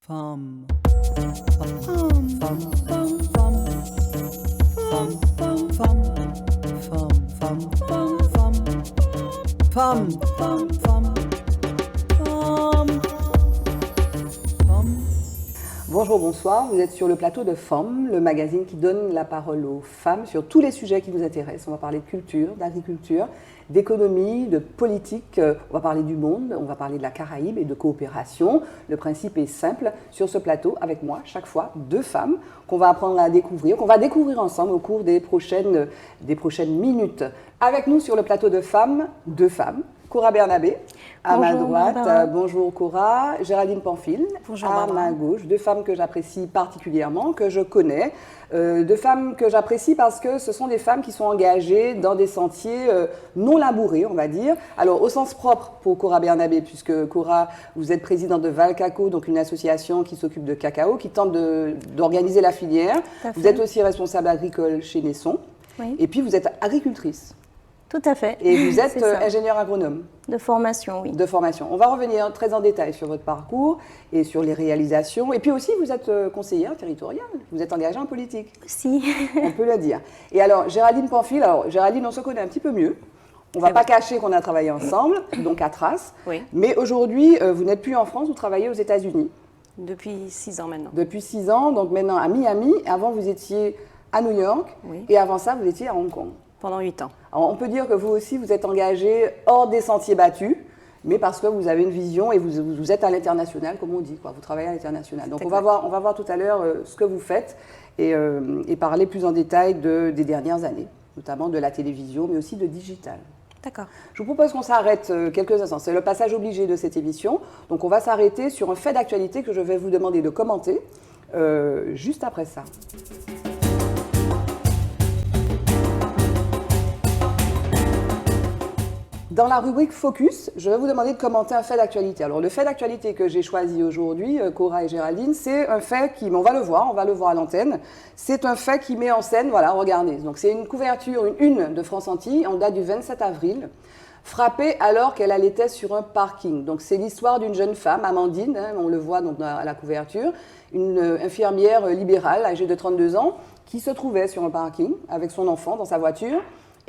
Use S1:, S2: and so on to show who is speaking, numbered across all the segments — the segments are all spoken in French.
S1: Femme. Femme. Femme. Femme. Femme. Femme. Femme. Femme. Femme. Femme. Femme. Femme.
S2: Bonjour, bonsoir. Vous êtes sur le plateau de Femmes, le magazine qui donne la parole aux femmes sur tous les sujets qui vous intéressent. On va parler de culture, d'agriculture, d'économie, de politique. On va parler du monde, on va parler de la Caraïbe et de coopération. Le principe est simple. Sur ce plateau, avec moi, chaque fois, deux femmes qu'on va apprendre à découvrir, qu'on va découvrir ensemble au cours des prochaines minutes. Avec nous sur le plateau de Femmes, deux femmes. Cora Bernabé, à ma droite. Bonjour Cora. Géraldine Pamphile,
S3: bonjour,
S2: à ma gauche. Deux femmes que j'apprécie particulièrement, que je connais. Deux femmes que j'apprécie parce que ce sont des femmes qui sont engagées dans des sentiers non labourés, on va dire. Alors, au sens propre pour Cora Bernabé, puisque Cora, vous êtes présidente de Valcaco, donc une association qui s'occupe de cacao, qui tente d'organiser la filière. Vous êtes aussi responsable agricole chez Nesson.
S3: Oui.
S2: Et puis, vous êtes agricultrice.
S3: Tout à fait.
S2: Et vous êtes ingénieur agronome.
S3: De formation, oui.
S2: De formation. On va revenir très en détail sur votre parcours et sur les réalisations. Et puis aussi, vous êtes conseillère territoriale. Vous êtes engagée en politique.
S3: Si.
S2: On peut le dire. Et alors, Géraldine Pamphile, Géraldine, on se connaît un petit peu mieux. On ne va pas cacher qu'on a travaillé ensemble, donc à Trace.
S3: Oui.
S2: Mais aujourd'hui, vous n'êtes plus en France, vous travaillez aux États-Unis.
S3: Depuis 6 ans maintenant.
S2: Depuis 6 ans, donc maintenant à Miami. Avant, vous étiez à New York.
S3: Oui.
S2: Et avant ça, vous étiez à Hong Kong.
S3: Pendant 8 ans.
S2: Alors, on peut dire que vous aussi, vous êtes engagé hors des sentiers battus, mais parce que vous avez une vision et vous êtes à l'international, comme on dit, quoi. Vous travaillez à l'international. Donc, on va voir tout à l'heure ce que vous faites et parler plus en détail des dernières années, notamment de la télévision, mais aussi de digital.
S3: D'accord.
S2: Je vous propose qu'on s'arrête quelques instants. C'est le passage obligé de cette émission. Donc, on va s'arrêter sur un fait d'actualité que je vais vous demander de commenter juste après ça. Dans la rubrique Focus, je vais vous demander de commenter un fait d'actualité. Alors, le fait d'actualité que j'ai choisi aujourd'hui, Cora et Géraldine, c'est un fait qui, on va le voir à l'antenne, c'est un fait qui met en scène, voilà, regardez. Donc, c'est une couverture, une de France Antilles, en date du 27 avril, frappée alors qu'elle allaitait sur un parking. Donc, c'est l'histoire d'une jeune femme, Amandine, hein, on le voit donc à la couverture, une infirmière libérale âgée de 32 ans, qui se trouvait sur un parking avec son enfant dans sa voiture,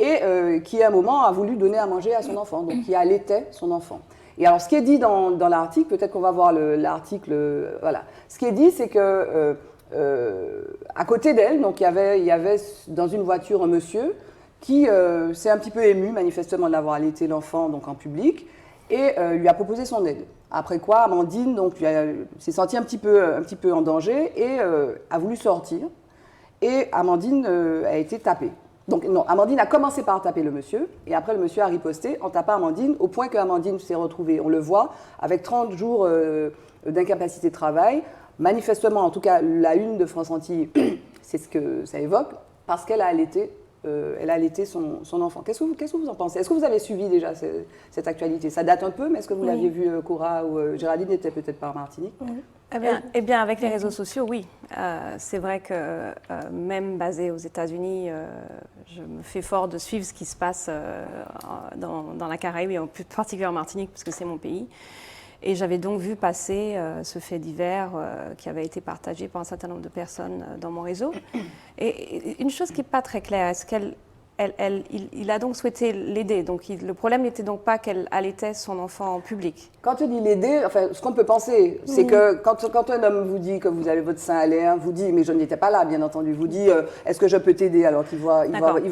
S2: et qui, à un moment, a voulu donner à manger à son enfant, donc qui allaitait son enfant. Et alors, ce qui est dit dans l'article, peut-être qu'on va voir l'article, voilà. Ce qui est dit, c'est que à côté d'elle, donc il y avait dans une voiture un monsieur qui s'est un petit peu ému, manifestement, d'avoir allaité l'enfant donc en public, et lui a proposé son aide. Après quoi, Amandine donc s'est sentie un petit peu en danger et a voulu sortir. Et Amandine a été tapée. Donc non, Amandine a commencé par taper le monsieur, et après le monsieur a riposté en tapant Amandine, au point que Amandine s'est retrouvée, on le voit, avec 30 jours d'incapacité de travail. Manifestement, en tout cas, la une de France Antilles, c'est ce que ça évoque, parce qu'elle a allaité, son enfant. Qu'est-ce que vous en pensez? Est-ce que vous avez suivi déjà cette actualité? Ça date un peu, mais est-ce que vous l'aviez vu, Cora, ou Géraldine n'était peut-être pas en Martinique?
S3: Oui. Eh bien, avec les réseaux sociaux, oui. C'est vrai que même basée aux États-Unis, je me fais fort de suivre ce qui se passe dans la Caraïbe, et en plus particulièrement en Martinique, parce que c'est mon pays. Et j'avais donc vu passer ce fait divers qui avait été partagé par un certain nombre de personnes dans mon réseau. Et une chose qui n'est pas très claire, est-ce il a donc souhaité l'aider. Donc le problème n'était donc pas qu'elle allaitait son enfant en public.
S2: Quand tu dis l'aider, enfin, ce qu'on peut penser, c'est que quand un homme vous dit que vous avez votre sein à l'air, vous dit, mais je n'étais pas là, bien entendu, vous dit, est-ce que je peux t'aider? Alors qu'il voit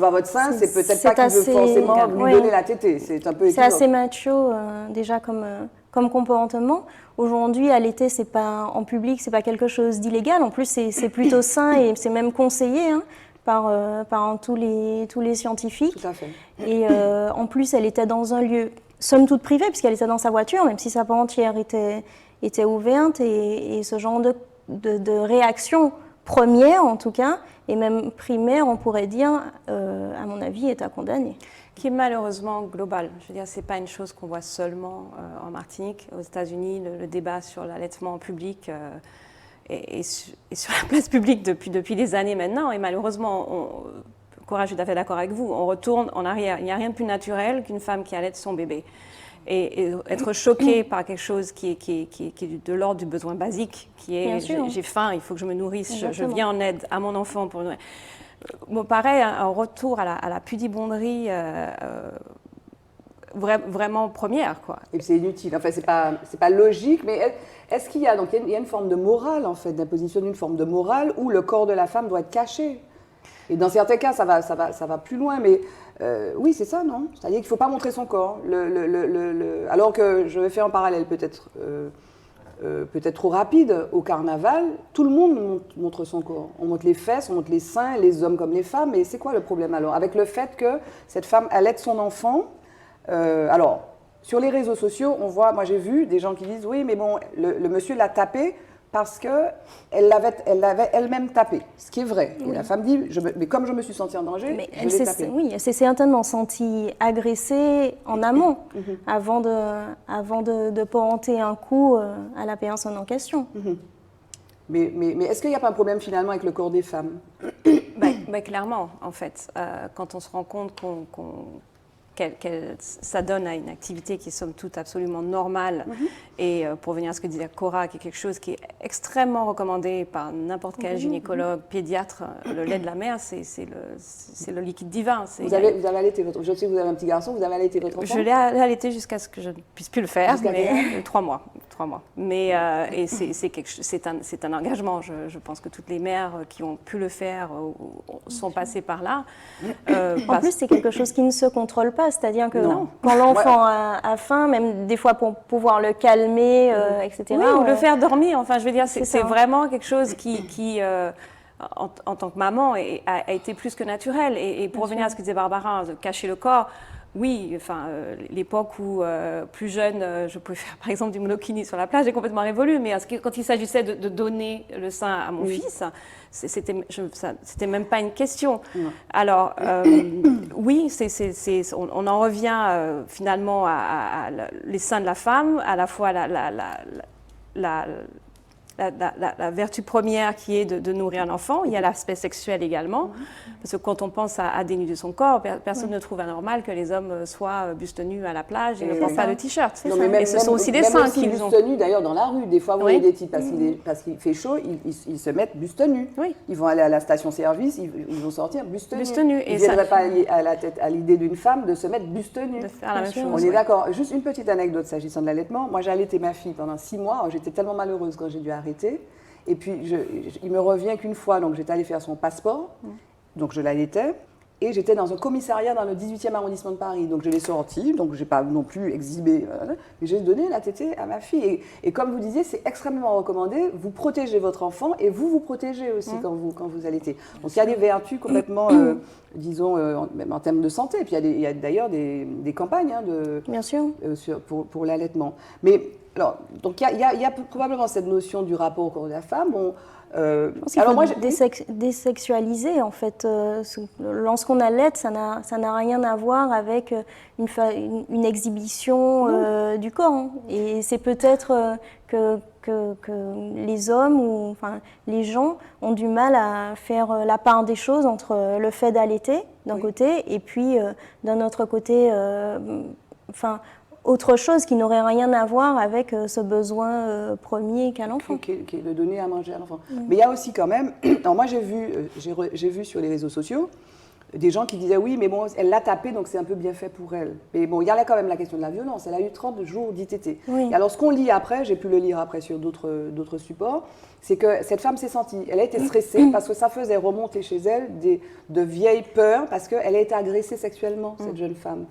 S2: votre sein, c'est peut-être pas qu'il veut forcément lui donner la tétée. C'est un peu équivoque.
S3: C'est assez macho déjà comme comportement. Aujourd'hui, allaiter, c'est pas en public, c'est pas quelque chose d'illégal. En plus, c'est plutôt sain et c'est même conseillé. Hein, par tous les scientifiques.
S2: Tout à fait.
S3: Et en plus, elle était dans un lieu, somme toute privé, puisqu'elle était dans sa voiture, même si sa porte entière était ouverte. Et ce genre de réaction première, en tout cas, et même primaire, on pourrait dire, à mon avis, est à condamner.
S4: Qui est malheureusement global. Je veux dire, ce n'est pas une chose qu'on voit seulement en Martinique. Aux États-Unis, le débat sur l'allaitement en public et sur la place publique depuis des années maintenant. Et malheureusement, Cora, je suis tout à fait d'accord avec vous, on retourne en arrière. Il n'y a rien de plus naturel qu'une femme qui allaite son bébé.
S3: et être choqué par quelque chose qui est de l'ordre du besoin basique, qui est j'ai faim, il faut que je me nourrisse, je viens en aide à mon enfant pour me paraît un retour à la pudibonderie vraiment première, quoi.
S2: Et c'est inutile. Enfin, c'est pas logique, mais est-ce qu'il y a donc il y a une forme de morale en fait, d'imposition d'une forme de morale où le corps de la femme doit être caché. Et dans certains cas, ça va plus loin, mais oui, c'est ça, non? C'est-à-dire qu'il ne faut pas montrer son corps. Alors que je vais faire un parallèle peut-être trop rapide. Au carnaval, tout le monde montre son corps. On montre les fesses, on montre les seins, les hommes comme les femmes. Et c'est quoi le problème alors? Avec le fait que cette femme allaite son enfant. Alors, sur les réseaux sociaux, on voit, moi j'ai vu des gens qui disent oui, mais bon, le monsieur l'a tapé parce qu'elle l'avait elle-même tapé, ce qui est vrai. Oui. Et la femme dit, mais comme je me suis sentie en danger, je l'ai tapé.
S5: Oui, elle s'est certainement sentie agressée en amont, avant de porter un coup à la personne en question.
S2: Mais est-ce qu'il n'y a pas un problème finalement avec le corps des femmes?
S3: Clairement, en fait, quand on se rend compte ça donne à une activité qui est somme toute absolument normale. Et pour venir à ce que disait Cora, qui est quelque chose qui est extrêmement recommandé par n'importe quel gynécologue, pédiatre, le lait de la mère, c'est le liquide divin.
S2: Vous avez allaité votre... Je sais que vous avez un petit garçon, vous avez allaité votre enfant?
S3: Je l'ai allaité jusqu'à ce que je ne puisse plus le faire, mais 3 mois. 3 mois. Mais c'est un engagement. Je pense que toutes les mères qui ont pu le faire sont passées par là.
S5: En plus, c'est quelque chose qui ne se contrôle pas. C'est-à-dire que quand l'enfant a faim, même des fois pour pouvoir le calmer, etc.
S3: Oui, ou le faire dormir. Enfin, je veux dire, c'est vraiment quelque chose qui en tant que maman, a été plus que naturel. Et pour revenir à ce que disait Barbara, de cacher le corps, oui, enfin, l'époque où, plus jeune, je pouvais faire par exemple du monokini sur la plage est complètement révolue, mais quand il s'agissait de donner le sein à mon fils, c'était même pas une question. Alors, oui, on en revient finalement à les seins de la femme, à la fois la vertu première qui est de nourrir l'enfant. Il y a l'aspect sexuel également, parce que quand on pense à dénuder son corps, personne ne trouve anormal que les hommes soient buste nus à la plage et ne portent pas de t-shirt. Et ce sont aussi des seins qu'ils ont.
S2: Buste nus d'ailleurs dans la rue. Des fois, vous voyez des types, parce qu'il fait chaud, ils se mettent buste nus. Ils vont aller à la station-service, ils vont sortir buste nus. Ils ne viendraient pas à l'idée d'une femme de se mettre buste nus.
S3: De faire la même chose.
S2: On est d'accord. Juste une petite anecdote s'agissant de l'allaitement. Moi, j'ai allaité ma fille pendant 6 mois. J'étais tellement malheureuse quand j'ai dû arrêter. Et puis, il me revient qu'une fois, donc j'étais allée faire son passeport, donc je l'allaitais, et j'étais dans un commissariat dans le 18e arrondissement de Paris. Donc je l'ai sortie, donc je n'ai pas non plus exhibé, mais j'ai donné la tétée à ma fille. Et comme vous disiez, c'est extrêmement recommandé, vous protégez votre enfant et vous protégez aussi quand vous allaitez. Donc il y a des vertus complètement, disons, même en termes de santé. Et puis il y a d'ailleurs des campagnes
S5: Bien sûr.
S2: Pour l'allaitement. Mais alors, donc il y a probablement cette notion du rapport au corps de la femme.
S5: Alors moi, désexualiser en fait. Lorsqu'on allaite, ça n'a rien à voir avec une exhibition du corps. Hein. Et c'est peut-être que les hommes ou enfin les gens ont du mal à faire la part des choses entre le fait d'allaiter d'un côté et puis d'un autre côté, autre chose qui n'aurait rien à voir avec ce besoin premier qu'a l'enfant.
S2: Qui est de donner à manger à l'enfant. Mais il y a aussi quand même, alors moi j'ai vu sur les réseaux sociaux des gens qui disaient oui, mais bon, elle l'a tapé, donc c'est un peu bien fait pour elle. Mais bon, il y a là quand même la question de la violence. Elle a eu 30 jours d'ITT. Oui. Et alors ce qu'on lit après, j'ai pu le lire après sur d'autres supports, c'est que cette femme s'est sentie, elle a été stressée parce que ça faisait remonter chez elle de vieilles peurs parce qu'elle a été agressée sexuellement, cette jeune femme.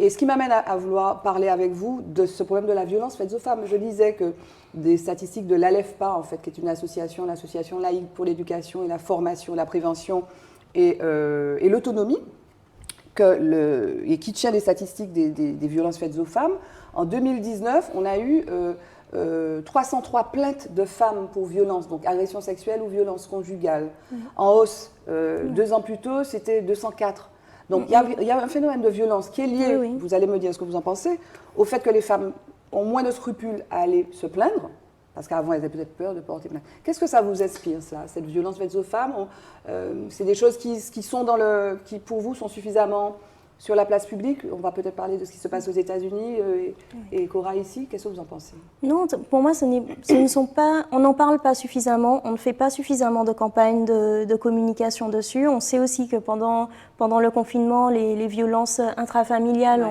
S2: Et ce qui m'amène à vouloir parler avec vous de ce problème de la violence faite aux femmes. Je disais que des statistiques de l'ALEFPA, en fait, qui est une association, l'association laïque pour l'éducation et la formation, la prévention et l'autonomie, et qui tient les statistiques des violences faites aux femmes. En 2019, on a eu 303 plaintes de femmes pour violence, donc agression sexuelle ou violence conjugale. En hausse, 2 ans plus tôt, c'était 204. Donc il y a un phénomène de violence qui est lié, vous allez me dire ce que vous en pensez, au fait que les femmes ont moins de scrupules à aller se plaindre, parce qu'avant elles avaient peut-être peur de porter plainte. Qu'est-ce que ça vous inspire, ça, cette violence faite aux femmes? C'est des choses qui pour vous sont suffisamment sur la place publique. On va peut-être parler de ce qui se passe aux États-Unis et Cora ici. Qu'est-ce que vous en pensez?
S5: Non, pour moi, on n'en parle pas suffisamment. On ne fait pas suffisamment de campagnes de communication dessus. On sait aussi que pendant le confinement, les violences intrafamiliales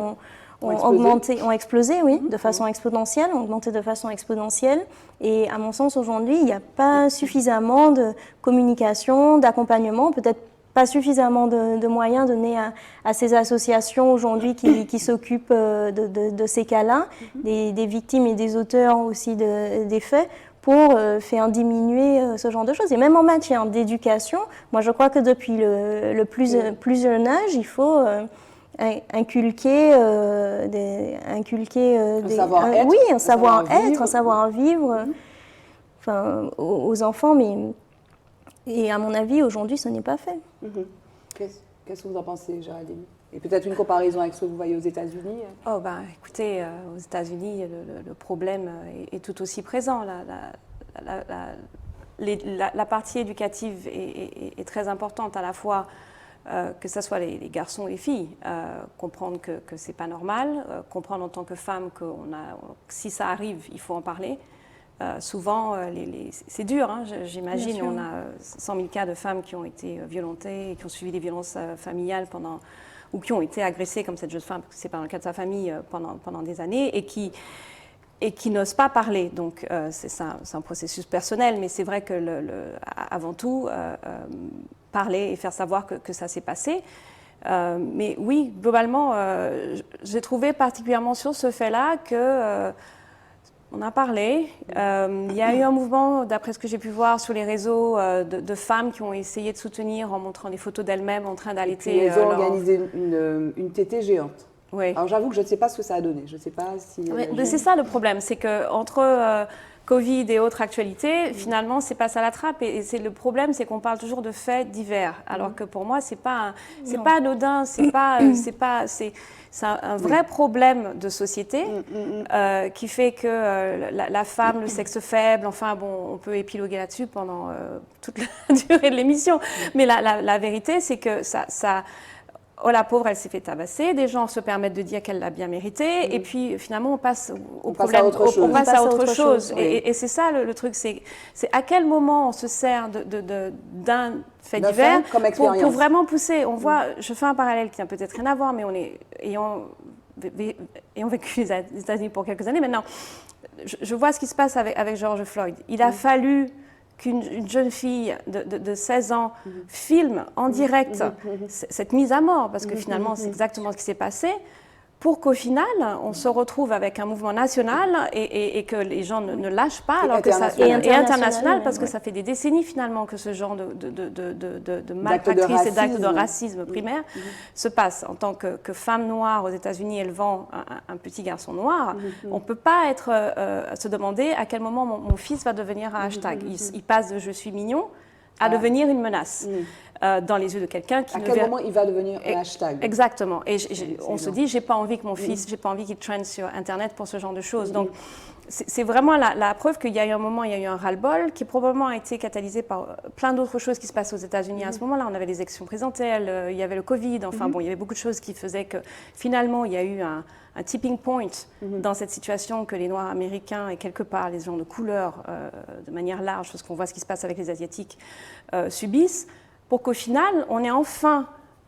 S5: ont explosé, oui, de façon exponentielle, ont augmenté de façon exponentielle. Et à mon sens, aujourd'hui, il n'y a pas suffisamment de communication, d'accompagnement, peut-être pas suffisamment de moyens donnés à ces associations aujourd'hui qui s'occupent de ces cas-là, des victimes et des auteurs aussi des faits, pour faire diminuer ce genre de choses. Et même en matière d'éducation, moi je crois que depuis le plus jeune âge, il faut inculquer
S2: un savoir-être,
S5: oui, un savoir-être, un savoir-vivre aux enfants, et à mon avis, aujourd'hui, ce n'est pas fait.
S2: Qu'est-ce que vous en pensez, Géraldine? Et peut-être une comparaison avec ce que vous voyez aux États-Unis?
S3: Écoutez, aux États-Unis, le problème est tout aussi présent. La partie éducative est très importante, à la fois que ce soit les garçons ou les filles, comprendre que ce n'est pas normal, comprendre en tant que femme que si ça arrive, il faut en parler. Souvent, c'est dur, hein, j'imagine. On a 100 000 cas de femmes qui ont été violentées et qui ont subi des violences familiales ou qui ont été agressées, comme cette jeune femme, parce que c'est pas dans le cas de sa famille, pendant des années, et qui n'osent pas parler. Donc, c'est un processus personnel, mais c'est vrai que, avant tout, parler et faire savoir que ça s'est passé. Mais oui, globalement, j'ai trouvé particulièrement sur ce fait-là que... on a parlé. Il y a eu un mouvement, d'après ce que j'ai pu voir sur les réseaux, de femmes qui ont essayé de soutenir en montrant des photos d'elles-mêmes en train d'allaiter.
S2: Elles ont organisé une tétée géante.
S3: Oui.
S2: Alors j'avoue que je ne sais pas ce que ça a donné. Je ne sais pas si.
S3: Mais c'est ça le problème, c'est que entre Covid et autres actualités, finalement, c'est pas ça la trappe. Et c'est le problème, c'est qu'on parle toujours de faits divers, alors que pour moi, c'est pas anodin, c'est un vrai problème de société qui fait que la femme, le sexe faible, enfin bon, on peut épiloguer là-dessus pendant toute la durée de l'émission. Mais la vérité, c'est que oh, la pauvre, elle s'est fait tabasser. Des gens se permettent de dire qu'elle l'a bien mérité. Et puis, finalement, on passe au problème. On passe à autre chose. Et c'est ça le truc. C'est à quel moment on se sert d'un fait divers pour vraiment pousser. On voit, je fais un parallèle qui n'a peut-être rien à voir, mais ayant vécu les États-Unis pour quelques années maintenant, je vois ce qui se passe avec George Floyd. Il a fallu qu'une jeune fille de 16 ans filme en direct cette mise à mort, parce que finalement, c'est exactement ce qui s'est passé, pour qu'au final, on se retrouve avec un mouvement national et que les gens ne lâchent pas, alors que ça est international, parce que ça fait des décennies finalement que ce genre de malpractice et d'actes de racisme primaire se passe. En tant que femme noire aux États-Unis élevant un petit garçon noir, on ne peut pas se demander à quel moment mon fils va devenir un hashtag. Il passe de « je suis mignon » à devenir une menace. Dans les yeux de quelqu'un qui
S2: à quel moment il va devenir un hashtag.
S3: Exactement. Et on se dit, j'ai pas envie que mon fils, j'ai pas envie qu'il trende sur Internet pour ce genre de choses. Donc, c'est vraiment la preuve qu'il y a eu un moment, il y a eu un ras-le-bol qui probablement a été catalysé par plein d'autres choses qui se passent aux États-Unis à ce moment-là. On avait les élections présidentielles, il y avait le Covid, enfin bon, il y avait beaucoup de choses qui faisaient que finalement, il y a eu un tipping point dans cette situation que les Noirs américains et quelque part les gens de couleur, de manière large, parce qu'on voit ce qui se passe avec les Asiatiques, subissent, pour qu'au final, on ait enfin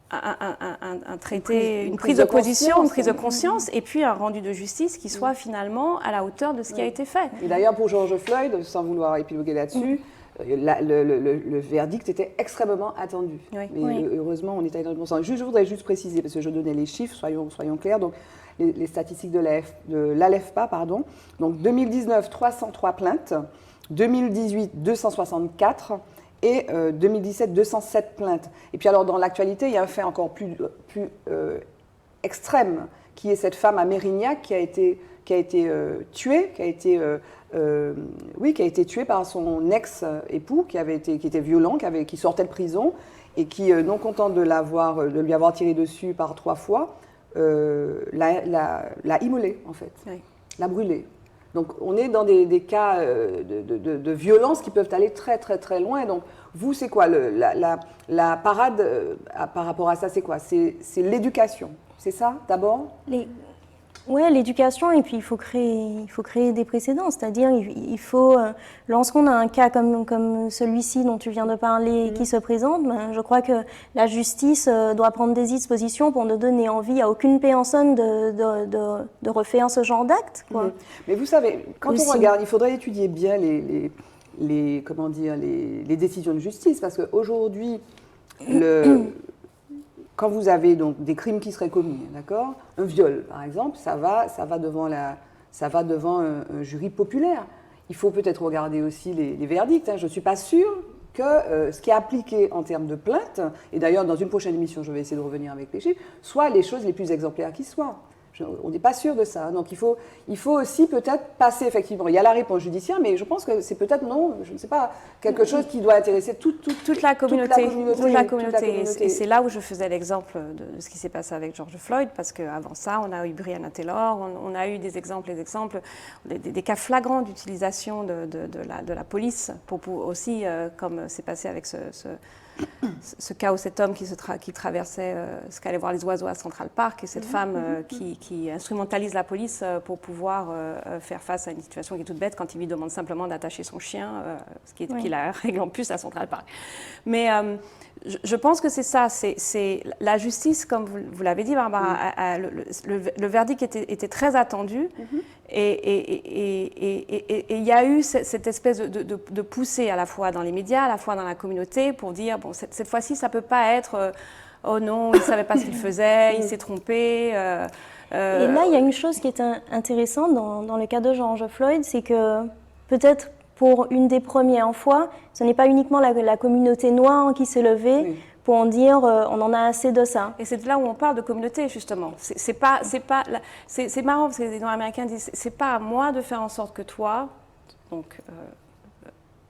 S3: un traité, une prise de position, une prise de conscience, et puis un rendu de justice qui soit finalement à la hauteur de ce qui a été fait.
S2: Et d'ailleurs, pour George Floyd, sans vouloir épiloguer là-dessus, le verdict était extrêmement attendu. Mais heureusement, on était dans le bon sens. Je voudrais juste préciser, parce que je donnais les chiffres, soyons clairs. Donc, les statistiques de l'ALEFPA, pardon. Donc, 2019, 303 plaintes. 2018, 264. Et 2017, 207 plaintes. Et puis alors, dans l'actualité, il y a un fait encore plus extrême, qui est cette femme à Mérignac qui a été tuée, qui a été tuée par son ex-époux, qui était violent, qui sortait de prison, et qui, non content de lui avoir tiré dessus par 3 fois, l'a immolée, en fait, l'a brûlée. Donc on est dans des cas de violence qui peuvent aller très très très loin. Donc vous, c'est quoi la parade par rapport à ça, c'est quoi? C'est l'éducation, c'est ça d'abord?
S5: Oui, l'éducation, et puis il faut créer des précédents, c'est-à-dire il faut, lorsqu'on a un cas comme celui-ci dont tu viens de parler qui se présente, ben, je crois que la justice doit prendre des dispositions pour ne donner envie à aucune personne de refaire ce genre d'acte.
S2: Mais vous savez, quand on regarde, il faudrait étudier bien comment dire, les décisions de justice, parce qu'aujourd'hui, quand vous avez donc des crimes qui seraient commis, d'accord, un viol par exemple, ça va devant un jury populaire. Il faut peut-être regarder aussi les verdicts. Hein. Je ne suis pas sûre que ce qui est appliqué en termes de plainte, et d'ailleurs dans une prochaine émission je vais essayer de revenir avec les chiffres, soit les choses les plus exemplaires qui soient. On n'est pas sûr de ça. Donc il faut aussi peut-être passer effectivement. Il y a la réponse judiciaire, mais je pense que c'est peut-être je ne sais pas, quelque chose qui doit intéresser toute la communauté.
S3: Et c'est là où je faisais l'exemple de ce qui s'est passé avec George Floyd, parce qu'avant ça, on a eu Breonna Taylor, on a eu des cas flagrants d'utilisation de la police pour aussi, comme c'est passé avec ce cas où cet homme qui traversait, ce qu'allait voir les oiseaux à Central Park, et cette femme qui instrumentalise la police pour pouvoir faire face à une situation qui est toute bête quand il lui demande simplement d'attacher son chien, ce qui la règle en plus à Central Park. Mais je pense que c'est ça, c'est la justice, comme vous l'avez dit, Barbara, le verdict était très attendu, et il y a eu cette espèce de poussée à la fois dans les médias, à la fois dans la communauté, pour dire, bon, cette fois-ci, ça ne peut pas être oh non, il ne savait pas ce qu'il faisait, il s'est trompé.
S5: Et là, il y a une chose qui est intéressante dans le cas de George Floyd, c'est que peut-être pour une des premières fois, ce n'est pas uniquement la communauté noire qui s'est levée pour en dire on en a assez de ça.
S3: Et c'est là où on parle de communauté, justement. C'est marrant parce que les Nord-Américains disent c'est pas à moi de faire en sorte que toi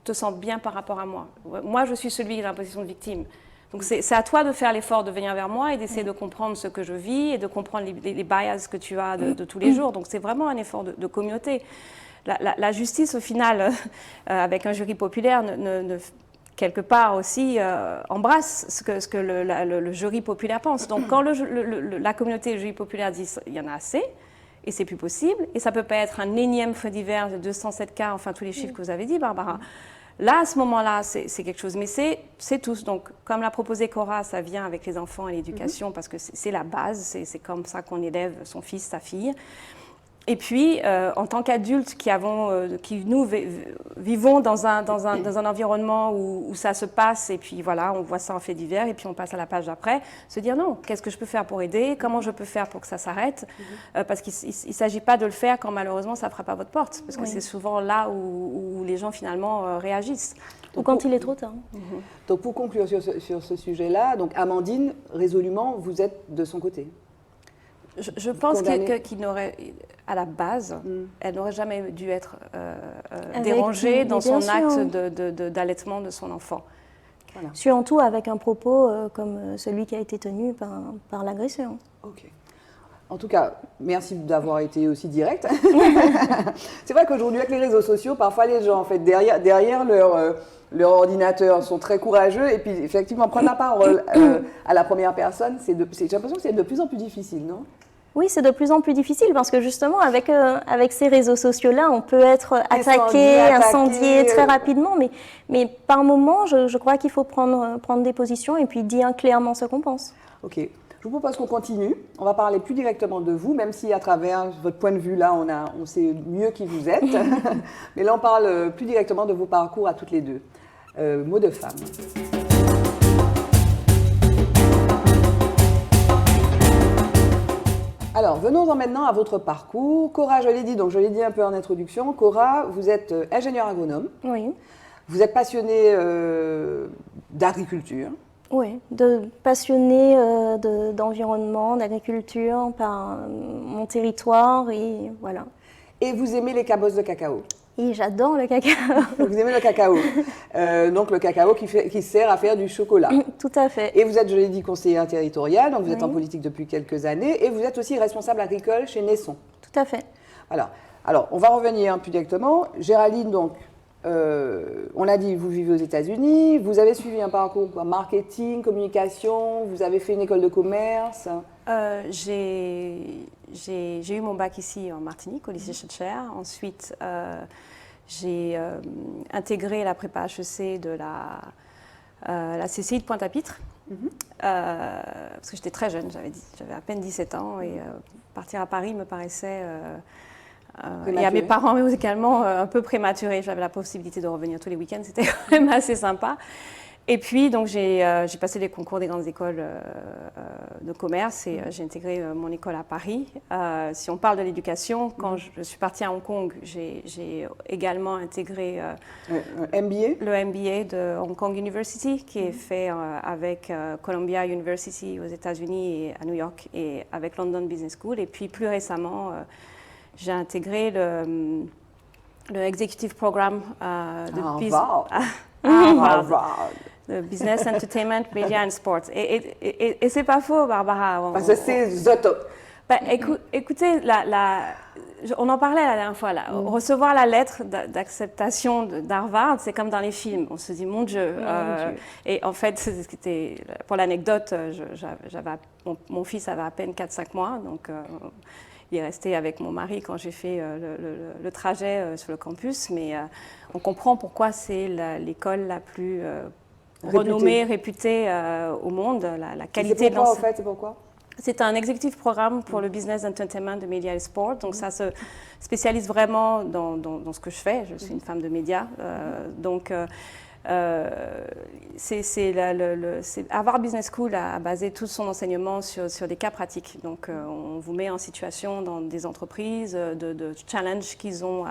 S3: te sens bien par rapport à moi. Moi, je suis celui qui est dans la position de victime. Donc c'est à toi de faire l'effort de venir vers moi et d'essayer de comprendre ce que je vis et de comprendre les biases que tu as de tous les jours. Donc c'est vraiment un effort de communauté. La justice, au final, avec un jury populaire, quelque part aussi embrasse ce que le jury populaire pense. Donc quand la communauté et le jury populaire disent il y en a assez, et c'est plus possible, et ça ne peut pas être un énième fait divers de 207 cas, enfin tous les chiffres que vous avez dit, Barbara. Là, à ce moment-là, c'est quelque chose, mais c'est tous. Donc, comme l'a proposé Cora, ça vient avec les enfants et l'éducation, parce que c'est la base, c'est comme ça qu'on élève son fils, sa fille. Et puis, en tant qu'adultes qui nous vivons dans un environnement où ça se passe, et puis voilà, on voit ça en fait divers, et puis on passe à la page d'après, se dire non, qu'est-ce que je peux faire pour aider, comment je peux faire pour que ça s'arrête, parce qu'il ne s'agit pas de le faire quand malheureusement ça ne frappe à votre porte, parce que c'est souvent là où les gens finalement réagissent.
S5: Ou quand il est trop tard.
S2: Donc pour conclure sur ce sujet-là, donc Amandine, résolument, vous êtes de son côté.
S3: Je pense qu'il n'aurait, à la base, elle n'aurait jamais dû être dérangée dans son acte d'allaitement de son enfant.
S5: Voilà. Surtout avec un propos comme celui qui a été tenu par l'agresseur.
S2: Ok. En tout cas, merci d'avoir été aussi direct. C'est vrai qu'aujourd'hui, avec les réseaux sociaux, parfois les gens, en fait, derrière leur ordinateur sont très courageux et puis effectivement prendre la parole à la première personne, j'ai l'impression que c'est de plus en plus difficile, non?
S5: Oui, c'est de plus en plus difficile parce que justement avec ces réseaux sociaux-là, on peut être attaqué, incendié très rapidement, mais par moment, je crois qu'il faut prendre des positions et puis dire clairement ce qu'on pense.
S2: Ok. Je vous propose qu'on continue. On va parler plus directement de vous, même si à travers votre point de vue, là, on sait mieux qui vous êtes. Mais là, on parle plus directement de vos parcours à toutes les deux. Mots de femme. Alors, venons-en maintenant à votre parcours. Cora, je l'ai dit un peu en introduction. Cora, vous êtes ingénieure agronome.
S5: Oui.
S2: Vous êtes passionnée d'agriculture.
S5: Oui, passionnée d'environnement, d'agriculture, par mon territoire et voilà.
S2: Et vous aimez les cabosses de cacao?
S5: Et j'adore le cacao.
S2: Vous aimez le cacao. Donc le cacao qui sert à faire du chocolat.
S5: Tout à fait.
S2: Et vous êtes, je l'ai dit, conseillère territoriale, donc vous êtes en politique depuis quelques années, et vous êtes aussi responsable agricole chez Nesson.
S5: Tout à fait.
S2: Voilà. Alors, on va revenir plus directement. Géraldine, donc, on l'a dit, vous vivez aux États-Unis, vous avez suivi un parcours marketing, communication, vous avez fait une école de commerce.
S3: J'ai eu mon bac ici en Martinique, au lycée Schœtcher. Ensuite, j'ai intégré la prépa HEC de la CCI de Pointe-à-Pitre. Parce que j'étais très jeune, j'avais à peine 17 ans et partir à Paris me paraissait, et à mes parents également, un peu prématuré. J'avais la possibilité de revenir tous les week-ends, c'était quand même assez sympa. Et puis, donc, j'ai passé les concours des grandes écoles de commerce et j'ai intégré mon école à Paris. Si on parle de l'éducation, quand je suis partie à Hong Kong, j'ai également intégré le MBA de Hong Kong University, qui est fait avec Columbia University aux États-Unis et à New York, et avec London Business School. Et puis, plus récemment, j'ai intégré le Executive Program de
S2: Harvard.
S3: The Business, Entertainment, Media and Sports. Et c'est pas faux, Barbara.
S2: Parce que c'est the top.
S3: Écoutez, on en parlait la dernière fois. Recevoir la lettre d'acceptation d'Harvard, c'est comme dans les films. On se dit, mon Dieu. Et en fait, pour l'anecdote, mon fils avait à peine 4-5 mois. Donc, il est resté avec mon mari quand j'ai fait le trajet sur le campus. Mais on comprend pourquoi c'est l'école la plus renommée, réputée au monde, la qualité de l'enseignement.
S2: En fait, c'est pourquoi?
S3: C'est un executive programme pour le business, entertainment, de médias et sport. Donc ça se spécialise vraiment dans ce que je fais. Je suis une femme de médias. Donc Harvard Business School a basé tout son enseignement sur des cas pratiques. Donc on vous met en situation dans des entreprises, de challenges qu'ils ont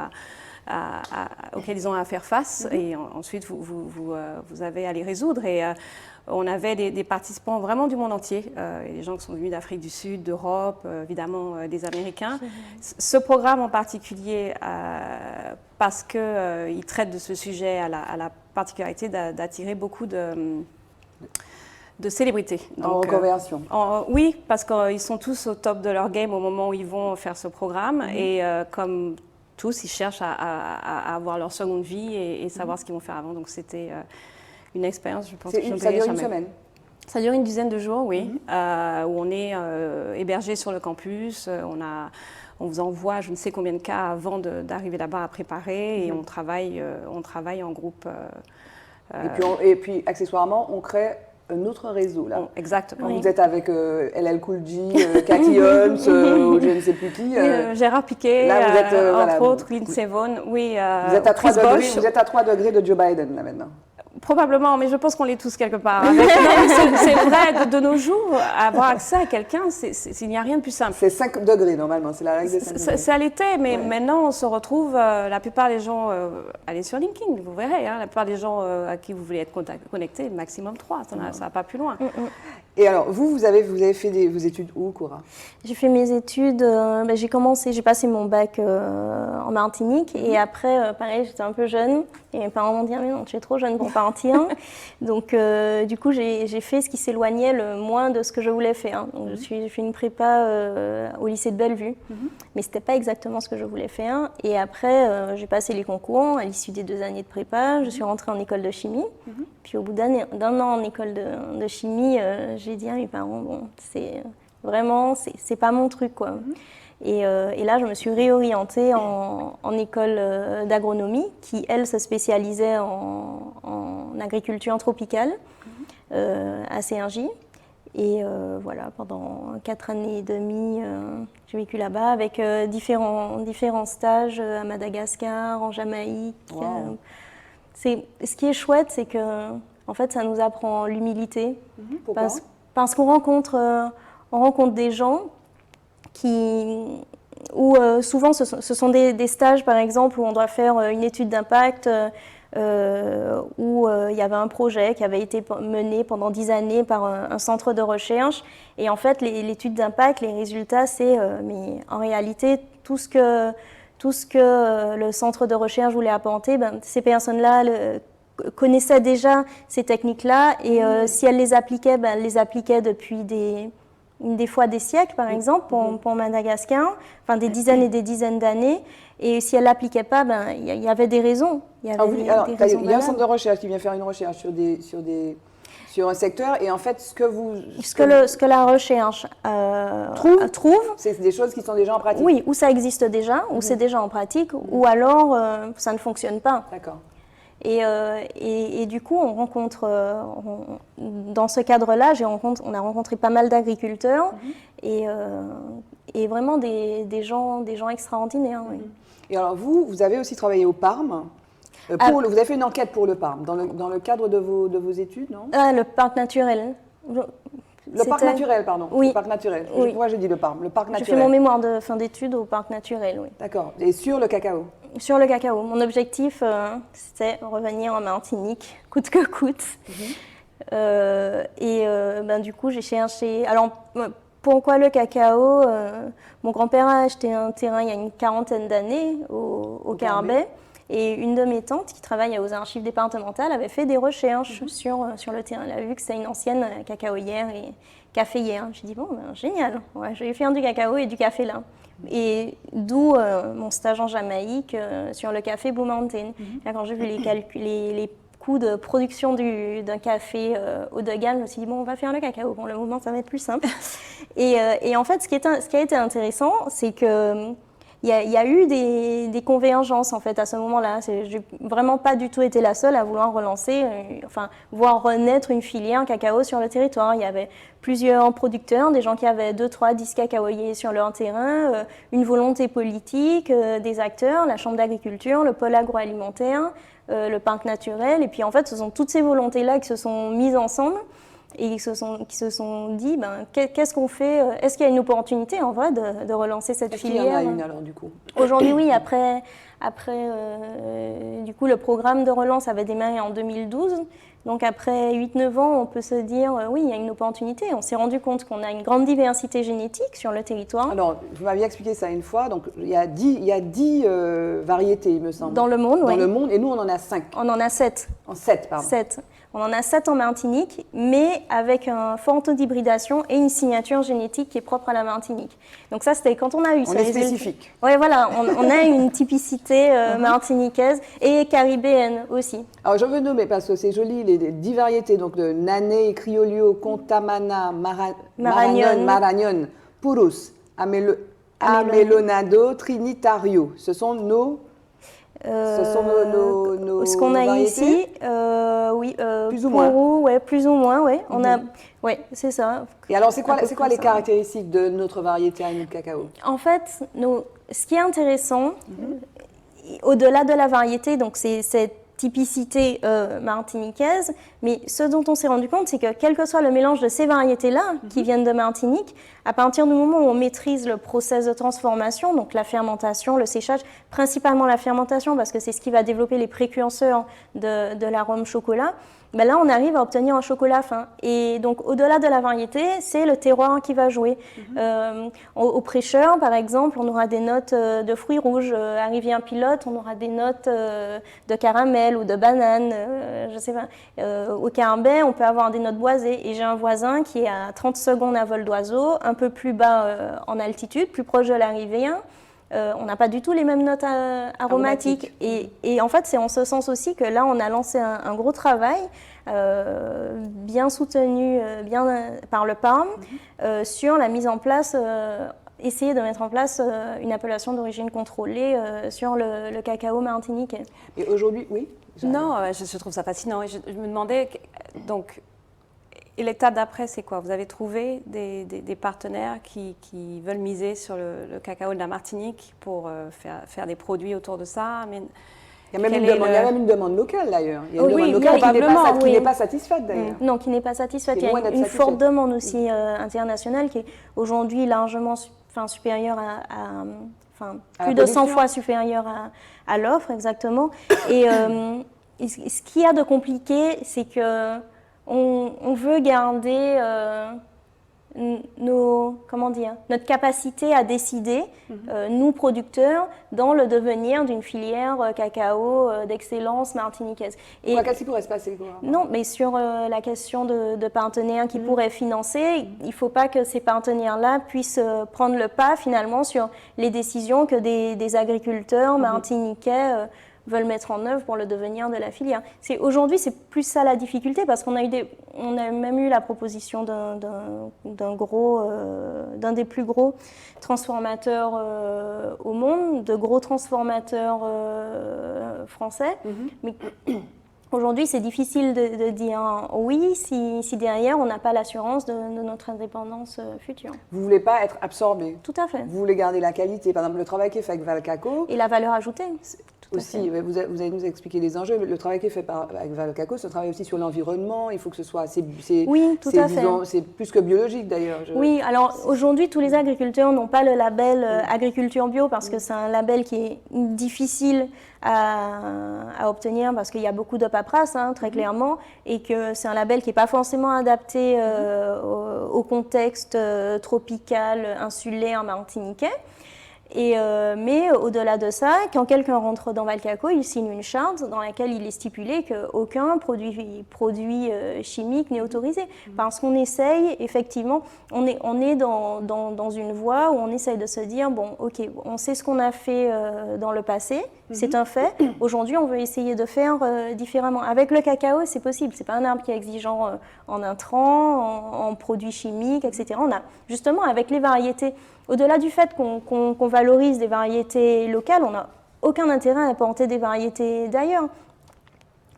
S3: auxquels ils ont à faire face, et ensuite vous avez à les résoudre. Et on avait des participants vraiment du monde entier, et des gens qui sont venus d'Afrique du Sud, d'Europe, évidemment des Américains. Ce programme en particulier, parce qu'il traite de ce sujet, a la particularité d'attirer beaucoup de célébrités.
S2: Donc, en reconversion.
S3: Oui, parce qu'ils sont tous au top de leur game au moment où ils vont faire ce programme, et comme tous, ils cherchent à avoir leur seconde vie et savoir ce qu'ils vont faire avant. Donc c'était une expérience, je pense, que je ne
S2: ça dure
S3: jamais.
S2: Une semaine?
S3: Ça dure une dizaine de jours, oui, où on est hébergé sur le campus. On vous envoie je ne sais combien de cas avant d'arriver là-bas à préparer, et on travaille en groupe.
S2: Et puis, accessoirement, on crée un autre réseau, là.
S3: Exactement.
S2: Vous êtes avec LL Cool J, Cathy Holmes, ou je ne sais plus qui.
S3: Gérard Piquet,
S2: là, vous êtes,
S3: entre autres, Lindsey Vonn, oui.
S2: Vous êtes à 3 degrés de Joe Biden, là, maintenant.
S3: Probablement, mais je pense qu'on l'est tous quelque part. C'est vrai, de nos jours, avoir accès à quelqu'un, il n'y a rien de plus simple.
S2: C'est 5 degrés normalement, c'est la règle des 5 degrés.
S3: Ça l'était, mais maintenant on se retrouve, la plupart des gens, allez sur LinkedIn, vous verrez, la plupart des gens à qui vous voulez être connecté, maximum 3, ça ne va pas plus loin.
S2: Et alors, vous avez fait vos études où, Cora?
S5: J'ai fait mes études, j'ai passé mon bac en Martinique, et après, pareil, j'étais un peu jeune, et mes parents m'ont dit, ah, mais non, tu es trop jeune pour partir. Donc, du coup, j'ai fait ce qui s'éloignait le moins de ce que je voulais faire. Donc, j'ai fait une prépa au lycée de Bellevue, mais ce n'était pas exactement ce que je voulais faire. Et après, j'ai passé les concours à l'issue des 2 années de prépa. Je suis rentrée en école de chimie. Puis, au bout d'un an en école de chimie, j'ai dit à mes parents, bon, c'est pas mon truc, quoi. Et là, je me suis réorientée en école d'agronomie qui, elle, se spécialisait en agriculture tropicale à CRJ. Et voilà, pendant 4 années et demie, j'ai vécu là-bas avec différents stages à Madagascar, en Jamaïque.
S2: Wow.
S5: Ce qui est chouette, c'est que en fait, ça nous apprend l'humilité.
S2: Pourquoi?
S5: Parce qu'on rencontre des gens où souvent ce sont des stages, par exemple, où on doit faire une étude d'impact, où il y avait un projet qui avait été mené pendant 10 années par un centre de recherche. Et en fait, l'étude d'impact, les résultats, mais en réalité, tout ce que le centre de recherche voulait apporter, ces personnes-là connaissaient déjà ces techniques-là, et si elles les appliquaient, elles les appliquaient depuis des fois des siècles, par exemple, pour Madagascar, enfin des dizaines et des dizaines d'années. Et si elle l'appliquait pas, ben il y avait des raisons. Il y avait
S2: il y a un centre de recherche qui vient faire une recherche sur un secteur, et en fait, ce que
S5: la recherche trouve,
S2: c'est des choses qui sont déjà en pratique.
S5: Oui, ou ça existe déjà, ou c'est déjà en pratique, ou alors ça ne fonctionne pas.
S2: D'accord.
S5: Et du coup, on rencontre, dans ce cadre-là, on a rencontré pas mal d'agriculteurs et vraiment des gens extraordinaires. Oui.
S2: Et alors vous avez aussi travaillé au Parme. Vous avez fait une enquête pour le Parme, dans le cadre de vos études, non?
S5: Le parc naturel.
S2: Le parc naturel, pardon.
S5: Oui.
S2: Le parc naturel.
S5: Oui.
S2: Pourquoi j'ai dit le Parme? Le parc naturel.
S5: J'ai fait mon mémoire de fin d'études au parc naturel, oui.
S2: D'accord. Et sur le cacao?
S5: Sur le cacao. Mon objectif, c'était revenir en Martinique, coûte que coûte. Du coup, j'ai cherché... Alors, pourquoi le cacao? Mon grand-père a acheté un terrain il y a une 40aine d'années au Carbet. Et une de mes tantes, qui travaille aux archives départementales, avait fait des recherches sur le terrain. Elle a vu que c'est une ancienne cacaoyère et caféière. J'ai dit, bon, ben, génial, ouais, je vais faire du cacao et du café là. Et d'où mon stage en Jamaïque sur le café Blue Mountain. Là, quand j'ai vu les coûts de production d'un café haut de gamme, je me suis dit, bon, on va faire le cacao. Bon, le moment, ça va être plus simple. Et en fait, ce qui a été intéressant, c'est que il y a eu des convergences en fait à ce moment-là. J'ai vraiment pas du tout été la seule à vouloir relancer, voir renaître une filière cacao sur le territoire. Il y avait plusieurs producteurs, des gens qui avaient 2, 3, 10 cacaoyers sur leur terrain, une volonté politique, des acteurs, la Chambre d'agriculture, le pôle agroalimentaire, le parc naturel. Et puis en fait, ce sont toutes ces volontés-là qui se sont mises ensemble et qui se sont dit, qu'est-ce qu'on fait? Est-ce qu'il y a une opportunité en vrai de relancer cette filière?
S2: Il y en a une alors du coup?
S5: Aujourd'hui, oui. Après du coup, le programme de relance avait démarré en 2012. Donc après 8-9 ans, on peut se dire, oui, il y a une opportunité. On s'est rendu compte qu'on a une grande diversité génétique sur le territoire.
S2: Alors, vous m'aviez expliqué ça une fois. Donc, il y a 10 variétés, il me semble.
S5: Dans le monde, oui.
S2: Dans le monde, et nous, on en a 5.
S5: On en a 7.
S2: 7, pardon. 7.
S5: On en a 7 en Martinique, mais avec un fort taux d'hybridation et une signature génétique qui est propre à la Martinique. Donc ça, c'était quand on a eu ça.
S2: On est spécifique.
S5: Oui, voilà, on a une typicité martiniquaise et caribéenne aussi.
S2: Alors, je veux nommer, parce que c'est joli, les 10 variétés, donc de Nané, Criolio, Contamana, Marañón, Purus, Amelonado, Trinitario. Ce sont nos...
S5: ce qu'on a ici, oui,
S2: plus ou moins.
S5: Ouais, plus ou moins, ouais. On a, ouais, c'est ça.
S2: Et alors, c'est quoi les caractéristiques de notre variété à nous de cacao?
S5: En fait, ce qui est intéressant, au-delà de la variété, donc c'est cette typicité martiniquaise, mais ce dont on s'est rendu compte, c'est que quel que soit le mélange de ces variétés-là qui viennent de Martinique, à partir du moment où on maîtrise le process de transformation, donc la fermentation, le séchage, principalement la fermentation, parce que c'est ce qui va développer les précurseurs de l'arôme chocolat, ben là, on arrive à obtenir un chocolat fin. Et donc, au-delà de la variété, c'est le terroir qui va jouer. Au prêcheur, par exemple, on aura des notes de fruits rouges. À Rivière-Pilote, on aura des notes de caramel ou de banane. Je sais pas. Au Carbet, on peut avoir des notes boisées. Et j'ai un voisin qui est à 30 secondes à vol d'oiseau, un peu plus bas en altitude, plus proche de la rivière. On n'a pas du tout les mêmes notes aromatiques. Et en fait, c'est en ce sens aussi que là, on a lancé un gros travail, bien soutenu par le Parme, sur la mise en place, essayer de mettre en place une appellation d'origine contrôlée sur le cacao martiniquais.
S2: Et aujourd'hui, oui?
S3: Non, je trouve ça fascinant. Et je me demandais, donc, et l'étape d'après, c'est quoi? Vous avez trouvé des partenaires qui veulent miser sur le cacao de la Martinique pour faire des produits autour de ça? Mais
S2: il y a même une demande locale d'ailleurs. Il y a une demande locale qui n'est pas satisfaite d'ailleurs.
S5: Non, qui n'est pas satisfaite. Il y a une forte demande aussi internationale qui est aujourd'hui largement supérieure plus de 100 fois supérieure à l'offre, exactement. Et ce qu'il y a de compliqué, c'est que on veut garder notre capacité à décider, nous producteurs, dans le devenir d'une filière cacao d'excellence martiniquaise.
S2: Et qu'est-ce qui pourrait se passer?
S5: Non, mais sur la question de partenaires qui pourraient financer, il ne faut pas que ces partenaires-là puissent prendre le pas finalement sur les décisions que des agriculteurs martiniquais veulent mettre en œuvre pour le devenir de la filière. Aujourd'hui, c'est plus ça la difficulté, parce qu'on a même eu la proposition d'un des plus gros transformateurs au monde, de gros transformateurs français. Mais aujourd'hui, c'est difficile de dire oui si derrière, on n'a pas l'assurance de notre indépendance future.
S2: Vous ne voulez pas être absorbé?
S5: Tout à fait.
S2: Vous voulez garder la qualité. Par exemple, le travail qui est fait avec Valcaco.
S5: Et la valeur ajoutée.
S2: Aussi, vous allez nous expliquer les enjeux. Le travail qui est fait avec Valcaco, c'est un travail aussi sur l'environnement. Il faut que ce soit assez...
S5: Oui, tout à fait.
S2: C'est plus que biologique d'ailleurs.
S5: Oui, alors aujourd'hui, tous les agriculteurs n'ont pas le label agriculture bio, parce que c'est un label qui est difficile à obtenir, parce qu'il y a beaucoup de paperasse, très clairement, et que c'est un label qui n'est pas forcément adapté au contexte tropical, insulaire, martiniquais. Mais au-delà de ça, quand quelqu'un rentre dans Valcaco, il signe une charte dans laquelle il est stipulé qu'aucun produit chimique n'est autorisé. Parce qu'on essaye, effectivement, on est dans une voie où on essaye de se dire, bon, ok, on sait ce qu'on a fait dans le passé, c'est un fait. Aujourd'hui, on veut essayer de faire différemment. Avec le cacao, c'est possible. C'est pas un arbre qui est exigeant en intrants, en produits chimiques, etc. On a, justement, avec les variétés, au-delà du fait qu'on valorise des variétés locales, on n'a aucun intérêt à importer des variétés d'ailleurs.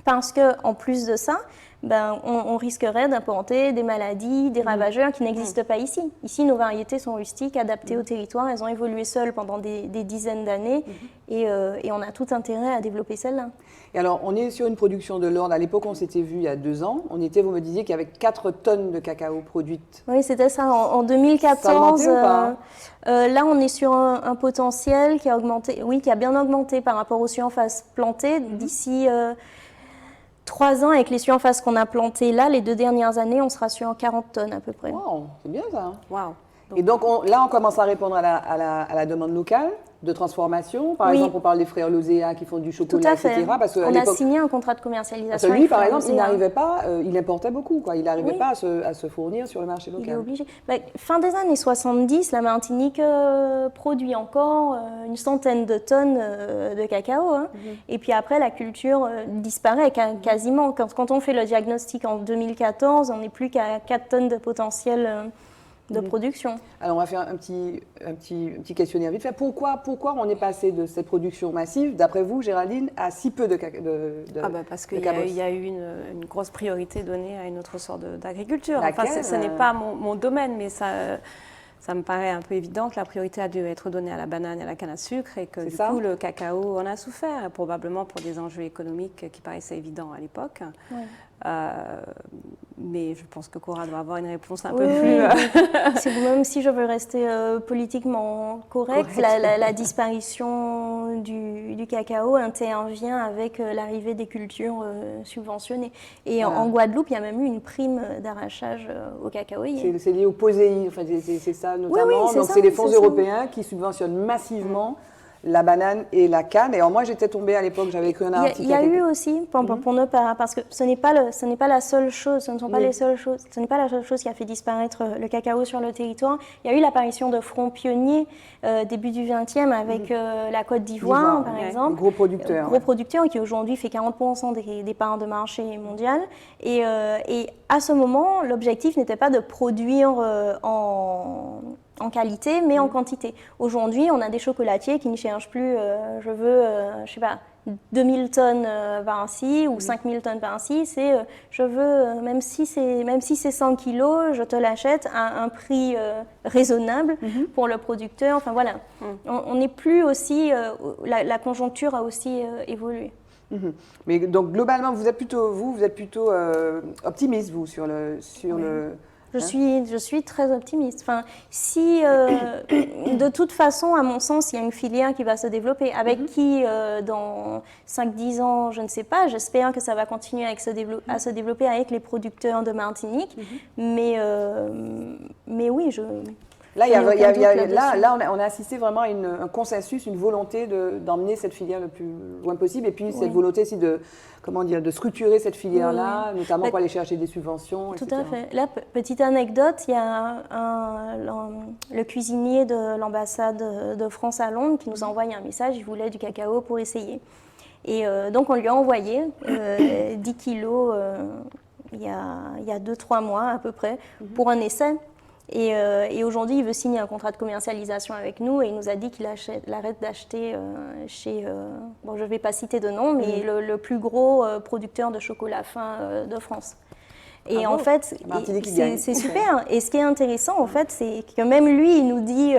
S5: Parce qu'en plus de ça, on risquerait d'importer des maladies, des ravageurs qui n'existent pas ici. Ici, nos variétés sont rustiques, adaptées au territoire. Elles ont évolué seules pendant des dizaines d'années et on a tout intérêt à développer celles-là.
S2: Et alors, on est sur une production de l'ordre. À l'époque, on s'était vu il y a 2 ans. Vous me disiez qu'il y avait 4 tonnes de cacao produites.
S5: Oui, c'était ça. En 2014,
S2: ça a augmenté ou pas
S5: là, on est sur un potentiel qui a augmenté, oui, qui a bien augmenté par rapport aux surfaces plantées. D'ici 3 ans, avec les surfaces qu'on a plantées là, les 2 dernières années, on sera sur 40 tonnes à peu près.
S2: Wow, c'est bien ça.
S3: Waouh.
S2: Et donc là, on commence à répondre à la demande locale de transformation. Par exemple, on parle des frères Lozéa qui font du chocolat, etc.
S5: Parce on a signé un contrat de commercialisation.
S2: Lui, par exemple, il n'arrivait pas, il importait beaucoup, quoi. Il n'arrivait pas à se fournir sur le marché local.
S5: Il est obligé. Fin des années 70, la Martinique produit encore une centaine de tonnes de cacao. Et puis après, la culture disparaît quasiment. Quand on fait le diagnostic en 2014, on n'est plus qu'à 4 tonnes de potentiel de production.
S2: Alors, on va faire un petit questionnaire vite fait. Pourquoi on est passé de cette production massive, d'après vous, Géraldine, à si peu de
S3: parce qu'il y a eu une grosse priorité donnée à une autre sorte d'agriculture.
S2: Enfin,
S3: ce n'est pas mon domaine, mais ça me paraît un peu évident que la priorité a dû être donnée à la banane et à la canne à sucre, et que du coup, le cacao en a souffert, probablement pour des enjeux économiques qui paraissaient évidents à l'époque. Ouais. Mais je pense que Cora doit avoir une réponse un peu plus...
S5: Même si je veux rester politiquement correcte, la disparition du cacao intervient avec l'arrivée des cultures subventionnées. Et en Guadeloupe, il y a même eu une prime d'arrachage au cacaoyer.
S2: C'est lié au POSEI, enfin, c'est ça notamment. Donc c'est les fonds européens qui subventionnent massivement la banane et la canne. Et alors moi, j'étais tombée à l'époque, j'avais écrit un article.
S5: Il y a eu aussi, pour ne pas, parce que ce n'est pas la seule chose, ce ne sont pas les seules choses, ce n'est pas la seule chose qui a fait disparaître le cacao sur le territoire. Il y a eu l'apparition de fronts pionniers début du XXe avec la Côte d'Ivoire, par exemple.
S2: Gros producteur.
S5: Gros producteur qui aujourd'hui fait 40% des parts de marché mondiales. Et à ce moment, l'objectif n'était pas de produire en qualité, mais en quantité. Aujourd'hui, on a des chocolatiers qui ne cherchent plus, je veux, je sais pas, 2000 tonnes par ici ou 5000 tonnes par ici, c'est je veux, même si c'est 100 kilos, je te l'achète à un prix raisonnable pour le producteur. Enfin voilà, on n'est plus aussi, la conjoncture a aussi évolué.
S2: Mais donc globalement, vous êtes plutôt optimiste, vous, sur
S5: Je suis très optimiste. Enfin, si, de toute façon, à mon sens, il y a une filière qui va se développer. Avec qui, dans 5-10 ans, je ne sais pas. J'espère que ça va continuer à se développer avec les producteurs de Martinique. Mais oui,
S2: Là, on a assisté vraiment à un consensus, une volonté d'emmener cette filière le plus loin possible. Et puis, cette volonté aussi de structurer cette filière-là, notamment pour aller chercher des subventions,
S5: Tout
S2: etc.
S5: à fait. Là, petite anecdote, il y a le cuisinier de l'ambassade de France à Londres qui nous a envoyé un message, il voulait du cacao pour essayer. Et donc, on lui a envoyé 10 kilos il y a 2-3 mois à peu près, pour un essai. Et aujourd'hui, il veut signer un contrat de commercialisation avec nous et il nous a dit qu'il arrête d'acheter chez, bon, je ne vais pas citer de nom, mais le plus gros producteur de chocolat fin de France. Et en fait, c'est super. Et ce qui est intéressant, en fait, c'est que même lui, il nous dit...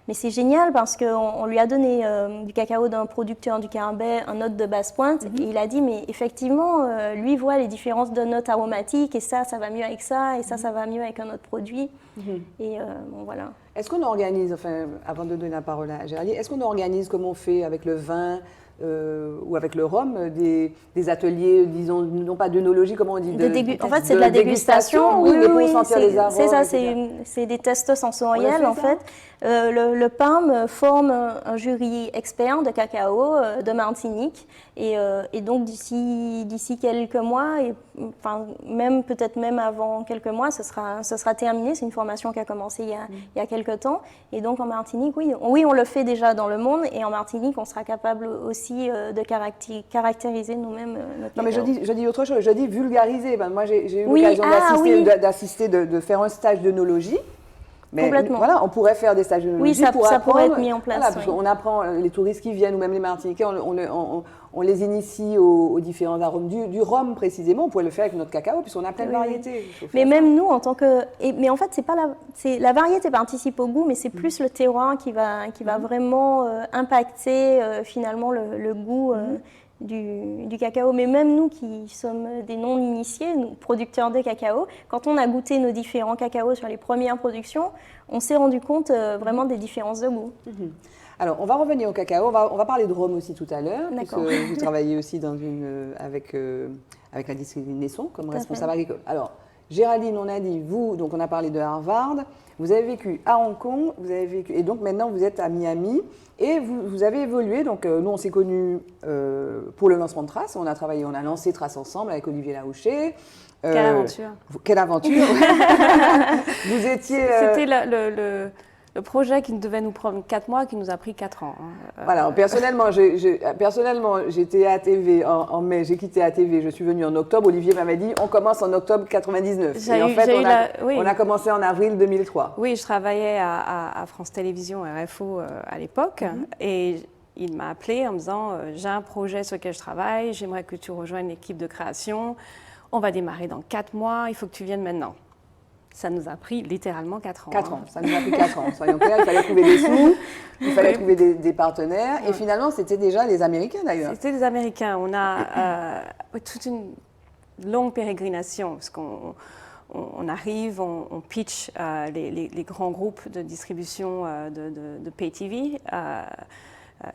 S5: mais c'est génial parce qu'on lui a donné du cacao d'un producteur du Caraïbe, un note de basse pointe, et il a dit, mais effectivement, lui voit les différences de notes aromatiques, et ça va mieux avec ça, et ça va mieux avec un autre produit. Et bon, voilà.
S2: Est-ce qu'on organise, enfin, avant de donner la parole à Géraldine, est-ce qu'on organise comme on fait avec le vin ou avec le rhum, des ateliers, disons, non pas d'œnologie, comment on dit
S5: en fait, c'est de la dégustation.
S2: Oui, pour sentir les arômes.
S5: C'est ça, c'est des tests sensoriels, en fait. Le PAM forme un jury expert de cacao de Martinique. Et donc, d'ici quelques mois, et, enfin, peut-être même avant quelques mois, ce sera terminé. C'est une formation qui a commencé il y a quelques temps. Et donc, en Martinique, oui, on le fait déjà dans le monde. Et en Martinique, on sera capable aussi de caractériser nous-mêmes notre cacao.
S2: Non, mais je dis autre chose. Je dis vulgariser. Ben, moi, j'ai eu l'occasion d'assister, de faire un stage d'œnologie. Mais
S5: complètement.
S2: Voilà, on pourrait faire des stages d'œnologie.
S5: Oui, ça pourrait être mis en place.
S2: Voilà, parce qu'on apprend, les touristes qui viennent, ou même les Martiniquais, on les initie aux différents arômes du rhum précisément. On pourrait le faire avec notre cacao, puisqu'on a plein de variétés.
S5: Mais même nous, en tant que... mais en fait, la variété participe au goût, mais c'est plus le terroir qui va vraiment impacter finalement le goût du cacao. Mais même nous qui sommes des non-initiés, nous, producteurs de cacao, quand on a goûté nos différents cacaos sur les premières productions, on s'est rendu compte vraiment des différences de goût.
S2: Alors, on va revenir au cacao. On va parler de rhum aussi tout à l'heure, puisque
S5: D'accord.
S2: vous travaillez aussi avec la distillerie Nesson comme responsable agricole. Alors, Géraldine, on a dit, donc on a parlé de Harvard, vous avez vécu à Hong Kong, et donc maintenant vous êtes à Miami, et vous avez évolué. Donc nous, on s'est connus pour le lancement de Trace. On a lancé Trace ensemble avec Olivier Laouché.
S3: Quelle aventure!
S2: Quelle aventure! Vous étiez...
S3: C'était le projet qui devait nous prendre 4 mois, qui nous a pris 4 ans.
S2: Voilà, personnellement, j'étais à ATV en mai, j'ai quitté ATV, je suis venue en octobre. Olivier m'avait dit, on commence en octobre 99. Et en fait, on a commencé en avril 2003.
S3: Oui, je travaillais à France Télévisions, RFO à l'époque, et il m'a appelé en me disant, j'ai un projet sur lequel je travaille, j'aimerais que tu rejoignes l'équipe de création, on va démarrer dans 4 mois, il faut que tu viennes maintenant. Ça nous a pris littéralement 4 ans.
S2: 4 ans, ça nous a pris 4 ans. Soyons clairs, il fallait trouver des sous, il fallait trouver des partenaires. Et finalement, c'était déjà les Américains d'ailleurs.
S3: C'était les Américains. On a toute une longue pérégrination, parce qu'on arrive, on pitch les grands groupes de distribution de Pay TV.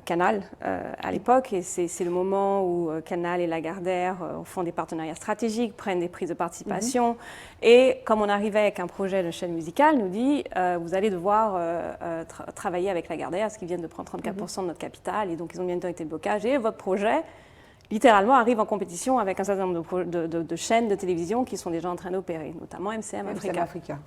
S3: Canal à l'époque, et c'est le moment où Canal et Lagardère font des partenariats stratégiques, prennent des prises de participation, et comme on arrivait avec un projet de chaîne musicale, nous dit vous allez devoir travailler avec Lagardère, parce qu'ils viennent de prendre 34% de notre capital, et donc ils ont bientôt été de blocage, et votre projet littéralement arrive en compétition avec un certain nombre de chaînes de télévision qui sont déjà en train d'opérer, notamment MCM Africa.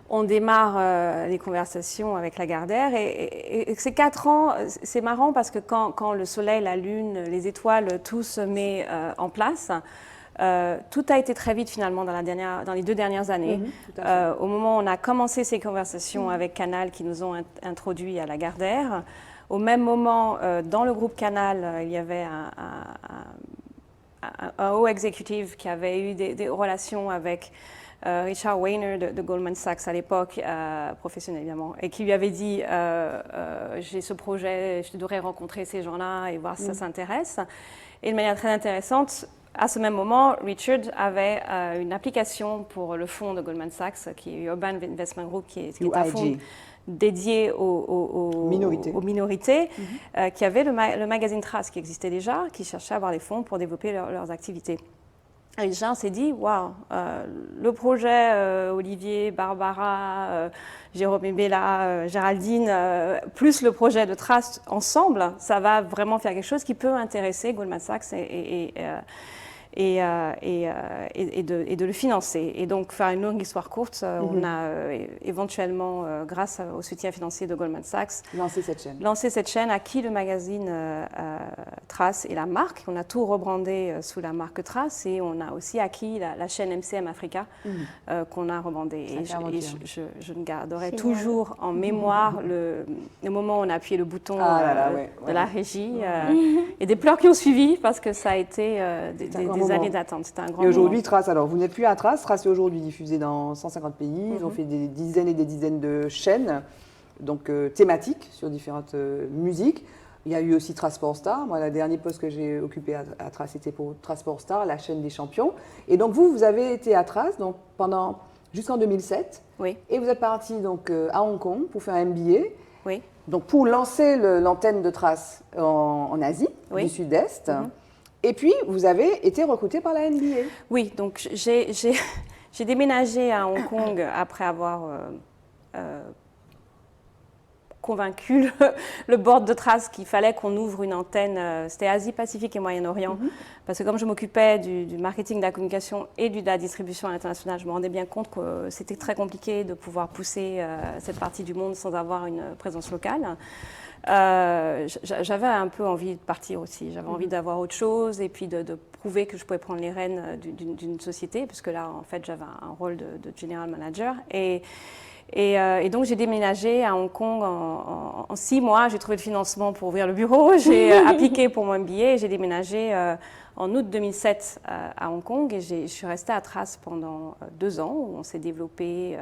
S3: On démarre les conversations avec Lagardère, et ces 4 ans, c'est marrant parce que quand le soleil, la lune, les étoiles, tout se met en place, tout a été très vite finalement dans les 2 dernières années. Au moment où on a commencé ces conversations avec Canal qui nous ont introduits à Lagardère, au même moment, dans le groupe Canal, il y avait un haut exécutif qui avait eu des relations avec Richard Weiner de Goldman Sachs à l'époque, professionnel évidemment, et qui lui avait dit j'ai ce projet, je devrais rencontrer ces gens-là et voir si ça s'intéresse. Et de manière très intéressante, à ce même moment, Richard avait une application pour le fonds de Goldman Sachs, qui est Urban Investment Group, qui est un fonds dédié aux minorités, qui avait le magazine Trace, qui existait déjà, qui cherchait à avoir des fonds pour développer leurs activités. Et les gens s'est dit, waouh, le projet Olivier, Barbara, Jérôme et Bella, Géraldine, plus le projet de Trace ensemble, ça va vraiment faire quelque chose qui peut intéresser Goldman Sachs et de le financer. Et donc, faire une longue histoire courte, on a éventuellement, grâce au soutien financier de Goldman Sachs, lancé cette chaîne, acquis le magazine Trace et la marque. On a tout rebrandé sous la marque Trace et on a aussi acquis la chaîne MCM Africa qu'on a rebrandée. Et je ne garderai toujours en mémoire le moment où on a appuyé le bouton de la régie et des pleurs qui ont suivi parce que ça a été des années d'attente. C'était un grand moment.
S2: Et aujourd'hui, Trace, alors vous n'êtes plus à Trace. Trace est aujourd'hui diffusé dans 150 pays. Ils ont fait des dizaines et des dizaines de chaînes, donc thématiques sur différentes musiques. Il y a eu aussi Trace Sport Star. Moi, le dernier poste que j'ai occupé à Trace, c'était pour Trace Sport Star, la chaîne des champions. Et donc vous avez été à Trace donc, jusqu'en 2007.
S3: Oui.
S2: Et vous êtes parti donc, à Hong Kong pour faire un MBA.
S3: Oui.
S2: Donc pour lancer l'antenne de Trace en Asie, du Sud-Est. Et puis, vous avez été recruté par la NBA.
S3: Oui, donc j'ai déménagé à Hong Kong après avoir convaincu le board de Trace qu'il fallait qu'on ouvre une antenne, c'était Asie-Pacifique et Moyen-Orient, parce que comme je m'occupais du marketing, de la communication et de la distribution à l'international, je me rendais bien compte que c'était très compliqué de pouvoir pousser cette partie du monde sans avoir une présence locale. J'avais un peu envie de partir aussi, j'avais envie d'avoir autre chose et puis de prouver que je pouvais prendre les rênes d'une société, puisque là, en fait, j'avais un rôle de general manager. Et donc, j'ai déménagé à Hong Kong en 6 mois. J'ai trouvé le financement pour ouvrir le bureau. J'ai appliqué pour mon MBA. J'ai déménagé en août 2007 à Hong Kong. Et je suis restée à Trace pendant 2 ans, où on s'est développé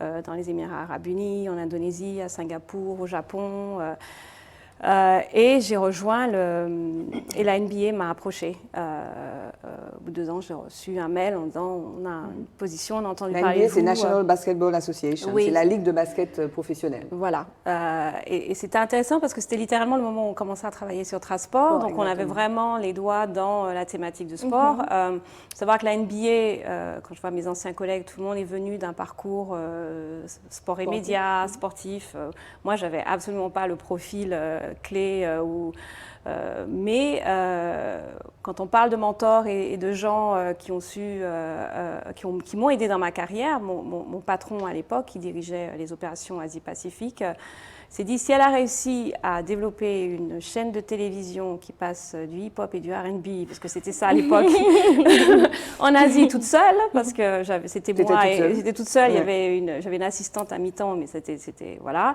S3: dans les Émirats Arabes Unis, en Indonésie, à Singapour, au Japon. Et j'ai rejoint et la NBA m'a approché. Au bout de 2 ans, j'ai reçu un mail en disant on a une position, on a entendu parler de vous.
S2: La NBA, c'est National Basketball Association, c'est la ligue de basket professionnelle.
S3: Voilà. Et c'était intéressant parce que c'était littéralement le moment où on commençait à travailler sur Trace Sport. Donc on avait vraiment les doigts dans la thématique de sport. Savoir que la NBA, quand je vois mes anciens collègues, tout le monde est venu d'un parcours sport et médias, sportif. Moi, j'avais absolument pas le profil clé mais quand on parle de mentors et de gens qui ont qui m'ont aidé dans ma carrière, mon patron à l'époque qui dirigeait les opérations Asie-Pacifique s'est dit si elle a réussi à développer une chaîne de télévision qui passe du hip-hop et du R&B, parce que c'était ça à l'époque, en Asie toute seule, parce que c'était moi et j'étais toute seule, j'avais une assistante à mi-temps, mais c'était voilà.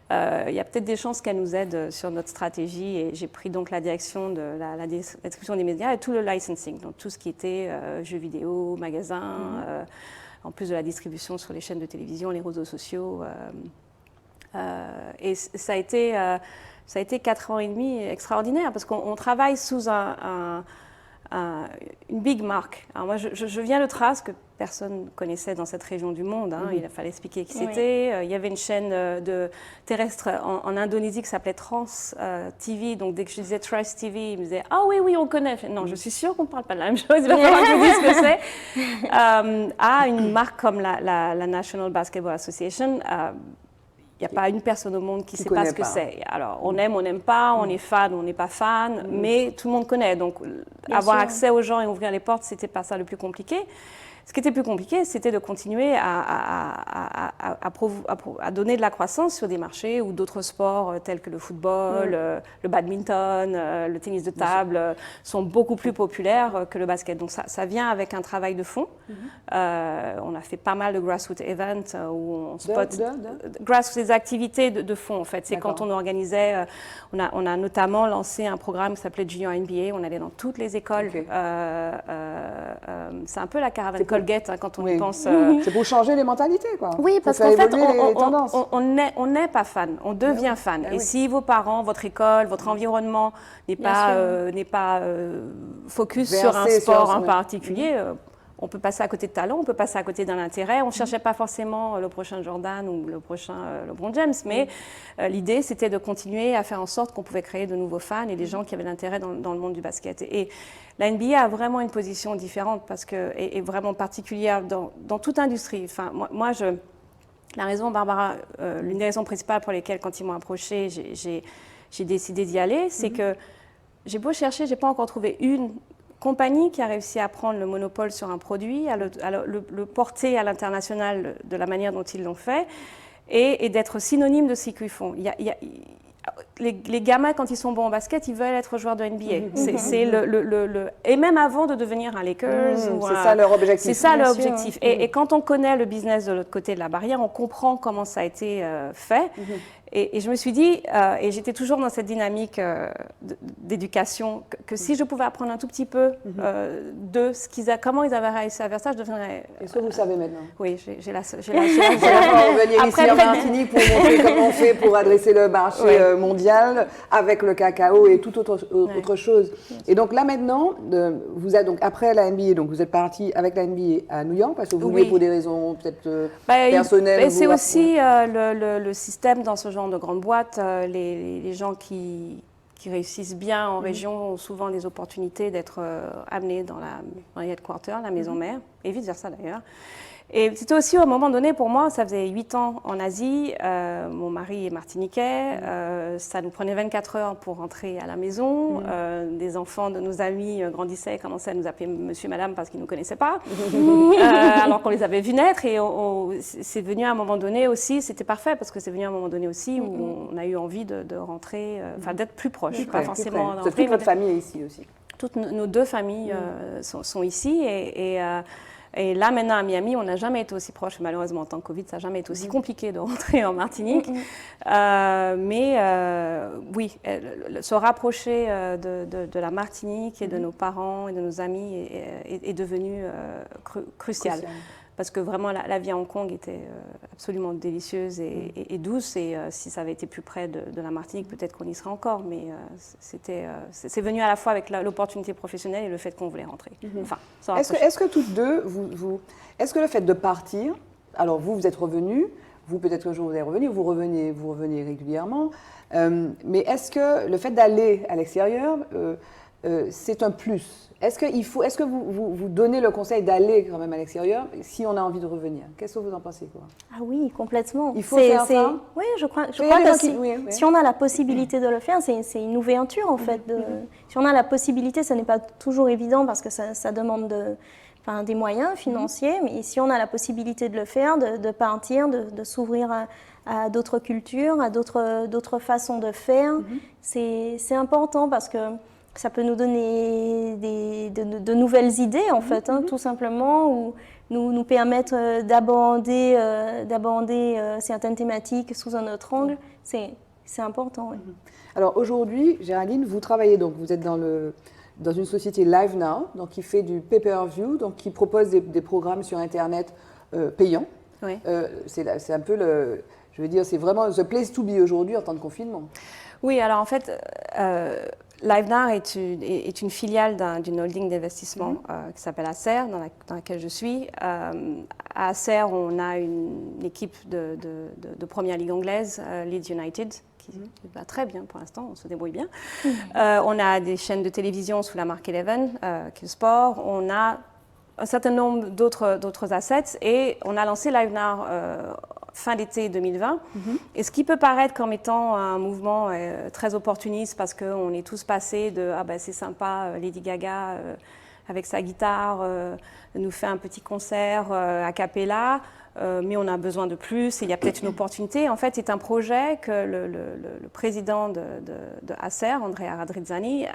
S3: Il y a peut-être des chances qu'elle nous aide sur notre stratégie et j'ai pris donc la direction de la distribution des médias et tout le licensing, donc tout ce qui était jeux vidéo, magasins, en plus de la distribution sur les chaînes de télévision, les réseaux sociaux. Et ça a été 4 ans et demi extraordinaire parce qu'on travaille sous une big marque. Alors moi, je viens de Trace que personne connaissait dans cette région du monde. Il fallait expliquer qui c'était. Il y avait une chaîne terrestre en Indonésie qui s'appelait Trans TV. Donc dès que je disais Trace TV, ils me disaient ah oui on connaît. Non, je suis sûre qu'on ne parle pas de la même chose. Il va falloir que je vous dise ce que c'est. À une marque comme la National Basketball Association. Il n'y a pas une personne au monde qui ne sait pas ce que c'est. Alors, on aime, on n'aime pas, on est fan, on n'est pas fan, mais tout le monde connaît. Donc, avoir accès aux gens et ouvrir les portes, ce n'était pas ça le plus compliqué. Ce qui était plus compliqué, c'était de continuer à donner de la croissance sur des marchés où d'autres sports tels que le football, le badminton, le tennis de table sont beaucoup plus populaires que le basket. Donc ça vient avec un travail de fond. On a fait pas mal de grassroots events où on spot grassroots, des activités de fond en fait. C'est quand on organisait, on a notamment lancé un programme qui s'appelait Junior NBA. On allait dans toutes les écoles. C'est un peu la caravane Colgate, hein, quand on y pense.
S2: C'est pour changer les mentalités, quoi.
S3: Oui, parce
S2: qu'en
S3: fait, on n'est pas fan, on devient fan. Et si vos parents, votre école, votre environnement n'est pas focus sur un sport en particulier, on peut passer à côté de talent, on peut passer à côté d'un intérêt. On ne cherchait pas forcément le prochain Jordan ou le prochain LeBron James, mais l'idée, c'était de continuer à faire en sorte qu'on pouvait créer de nouveaux fans et des gens qui avaient l'intérêt dans le monde du basket. Et la NBA a vraiment une position différente et vraiment particulière dans toute industrie. Enfin, la raison, Barbara, l'une des raisons principales pour lesquelles, quand ils m'ont approchée, j'ai décidé d'y aller, c'est que j'ai beau chercher, je n'ai pas encore trouvé une compagnie qui a réussi à prendre le monopole sur un produit, à le porter à l'international de la manière dont ils l'ont fait et d'être synonyme de ce qu'ils font. Les gamins, quand ils sont bons au basket, ils veulent être joueurs de NBA. Et même avant de devenir un Lakers.
S2: C'est ça leur objectif.
S3: C'est ça leur objectif. Et quand on connaît le business de l'autre côté de la barrière, on comprend comment ça a été fait. Et je me suis dit, et j'étais toujours dans cette dynamique d'éducation, que si je pouvais apprendre un tout petit peu de comment ils avaient réussi à faire ça, je deviendrais...
S2: Est-ce que vous le savez maintenant?
S3: Oui, j'ai la
S2: revenir ici en Martinique pour montrer comment on fait pour adresser le marché mondial avec le cacao et toute autre chose. Et donc là maintenant, vous êtes donc après la NBA, donc vous êtes parti avec la NBA à New York parce que vous voulez pour des raisons peut-être personnelles.
S3: C'est aussi le système dans ce genre de grandes boîtes, les gens qui réussissent bien en région ont souvent les opportunités d'être amenés dans les headquarters, la maison mère, et vice-versa d'ailleurs. Et c'était aussi, à un moment donné, pour moi, ça faisait 8 ans en Asie, mon mari est martiniquais, ça nous prenait 24 heures pour rentrer à la maison, des enfants de nos amis grandissaient et commençaient à nous appeler monsieur, madame, parce qu'ils ne nous connaissaient pas, alors qu'on les avait vus naître, et c'est venu à un moment donné aussi, c'était parfait, parce que c'est venu à un moment donné aussi où on a eu envie de rentrer, enfin d'être plus proche, pas forcément d'entrer.
S2: Toute votre famille est ici aussi.
S3: Toutes nos deux familles sont ici, et là, maintenant, à Miami, on n'a jamais été aussi proche. Malheureusement, en temps Covid, ça n'a jamais été aussi compliqué de rentrer en Martinique. Mais oui, se rapprocher de la Martinique et de nos parents et de nos amis est devenu crucial. Parce que vraiment, la vie à Hong Kong était absolument délicieuse et douce. Et si ça avait été plus près de la Martinique, peut-être qu'on y serait encore. Mais c'est venu à la fois avec l'opportunité professionnelle et le fait qu'on voulait rentrer. Enfin,
S2: est-ce que toutes deux, est-ce que le fait de partir, alors vous êtes revenus, vous peut-être un jour vous êtes revenus, vous revenez régulièrement, mais est-ce que le fait d'aller à l'extérieur, c'est un plus? Est-ce que vous donnez le conseil d'aller quand même à l'extérieur si on a envie de revenir? Qu'est-ce que vous en pensez, quoi?
S5: Ah oui, complètement.
S2: Il faut faire ça?
S5: Oui, je crois que si on a la possibilité de le faire, c'est une ouverture en fait. Si on a la possibilité, ce n'est pas toujours évident parce que ça demande des moyens financiers, mais si on a la possibilité de le faire, de partir, de s'ouvrir à d'autres cultures, à d'autres façons de faire, c'est important parce que ça peut nous donner de nouvelles idées, en fait, tout simplement, ou nous permettre d'aborder certaines thématiques sous un autre angle. C'est important, oui.
S2: Alors aujourd'hui, Géraldine, vous travaillez, donc vous êtes dans une société Live Now, donc qui fait du pay-per-view, donc qui propose des programmes sur Internet payants.
S3: Oui.
S2: C'est un peu je veux dire, c'est vraiment the place to be aujourd'hui en temps de confinement.
S3: Oui, alors en fait, LiveNow est une filiale d'une holding d'investissement qui s'appelle Acer, dans laquelle je suis. À Acer, on a une équipe de première ligue anglaise, Leeds United, qui va très bien pour l'instant, on se débrouille bien. On a des chaînes de télévision sous la marque Eleven, qui est le sport. On a un certain nombre d'autres assets et on a lancé LiveNow fin d'été 2020. Et ce qui peut paraître comme étant un mouvement très opportuniste parce qu'on est tous passés de « Ah ben c'est sympa, Lady Gaga avec sa guitare nous fait un petit concert a cappella, mais on a besoin de plus et il y a peut-être une opportunité ». En fait, c'est un projet que le président de Acer, Andrea Radrizzani,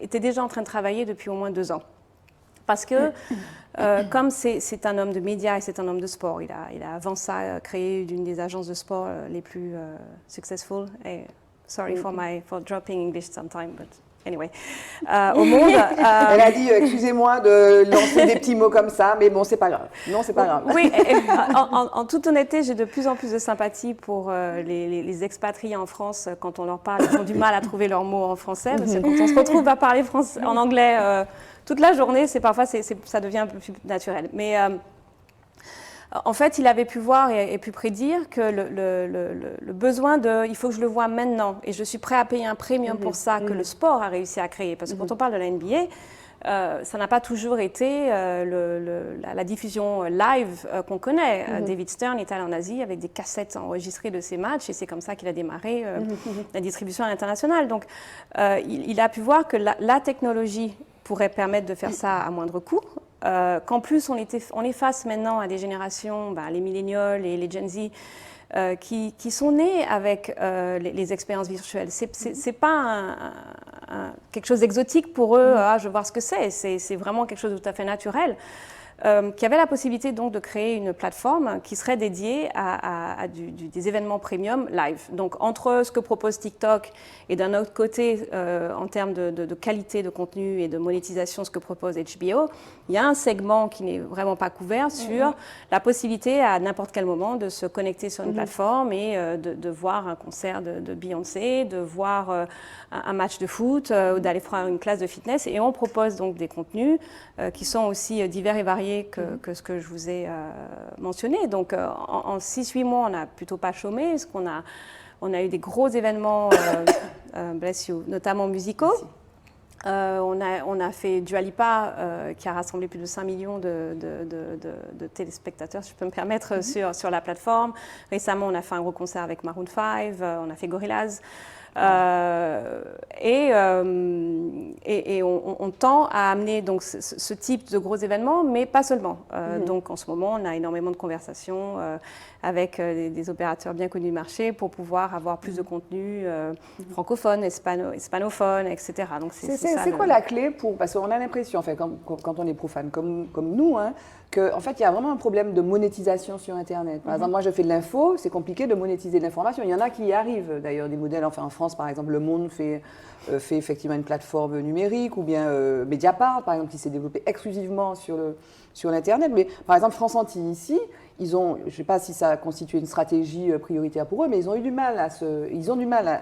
S3: était déjà en train de travailler depuis au moins 2 ans. Parce que, comme c'est un homme de médias et c'est un homme de sport, il a avant ça créé une des agences de sport les plus successful. Et sorry for dropping English sometime, but anyway, au monde.
S2: Elle a dit, excusez-moi de lancer des petits mots comme ça, mais bon, c'est pas grave. Non, c'est pas grave.
S3: Oui, en toute honnêteté, j'ai de plus en plus de sympathie pour les expatriés en France. Quand on leur parle, ils ont du mal à trouver leurs mots en français, parce que quand on se retrouve à parler en anglais toute la journée, parfois ça devient un peu plus naturel. Mais en fait, il avait pu voir et pu prédire que le besoin il faut que je le vois maintenant, et je suis prêt à payer un premium pour ça, que le sport a réussi à créer. Parce que quand on parle de la NBA, ça n'a pas toujours été la diffusion live qu'on connaît. David Stern est allé en Asie avec des cassettes enregistrées de ses matchs, et c'est comme ça qu'il a démarré la distribution à l'international. Donc, il a pu voir que la technologie pourrait permettre de faire ça à moindre coût. Qu'en plus, on est face maintenant à des générations, les millénials et les Gen Z, qui sont nés avec les expériences virtuelles. C'est pas quelque chose d'exotique pour eux. Je veux voir ce que c'est vraiment quelque chose de tout à fait naturel. Qui avait la possibilité donc de créer une plateforme qui serait dédiée à des événements premium live. Donc entre ce que propose TikTok et d'un autre côté, en termes de qualité de contenu et de monétisation, ce que propose HBO, il y a un segment qui n'est vraiment pas couvert sur la possibilité à n'importe quel moment de se connecter sur une plateforme et de voir un concert de Beyoncé, de voir un match de foot, ou d'aller faire une classe de fitness. Et on propose donc des contenus qui sont aussi divers et variés que ce que je vous ai mentionné. Donc en 6-8 mois, on n'a plutôt pas chômé, parce qu'on a eu des gros événements, bless you, notamment musicaux. On a fait Dua Lipa, qui a rassemblé plus de 5 millions de téléspectateurs, si je peux me permettre, sur la plateforme. Récemment, on a fait un gros concert avec Maroon 5, on a fait Gorillaz. Et on tend à amener donc ce type de gros événements, mais pas seulement. Donc en ce moment, on a énormément de conversations avec des opérateurs bien connus du marché pour pouvoir avoir plus de contenu francophone, hispanophone, etc. Donc
S2: c'est quoi la clé pour... Parce qu'on a l'impression, en fait, quand on est profane comme nous, qu'en fait, il y a vraiment un problème de monétisation sur Internet. Par exemple, moi, je fais de l'info, c'est compliqué de monétiser de l'information. Il y en a qui y arrivent, d'ailleurs, des modèles. Enfin, en France, par exemple, Le Monde fait effectivement une plateforme numérique, ou bien Mediapart, par exemple, qui s'est développé exclusivement sur l'Internet. Mais par exemple, France Antilles, ici, ils ont, je ne sais pas si ça a constitué une stratégie prioritaire pour eux, mais ils ont du mal à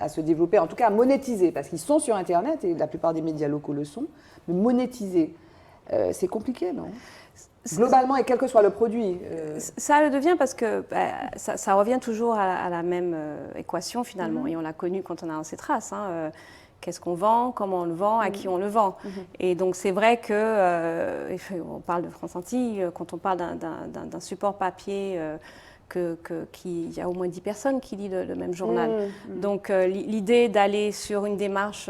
S2: se développer, en tout cas à monétiser, parce qu'ils sont sur Internet, et la plupart des médias locaux le sont. Mais monétiser, c'est compliqué, non ? Globalement, et quel que soit le produit.
S3: Ça le devient parce que ça revient toujours à la même équation finalement, et on l'a connu quand on a lancé Trace. Qu'est-ce qu'on vend, comment on le vend, à qui on le vend. Et donc c'est vrai que, on parle de France Antilles, quand on parle d'un support papier, qu'il y a au moins 10 personnes qui lisent le même journal. Donc l'idée d'aller sur une démarche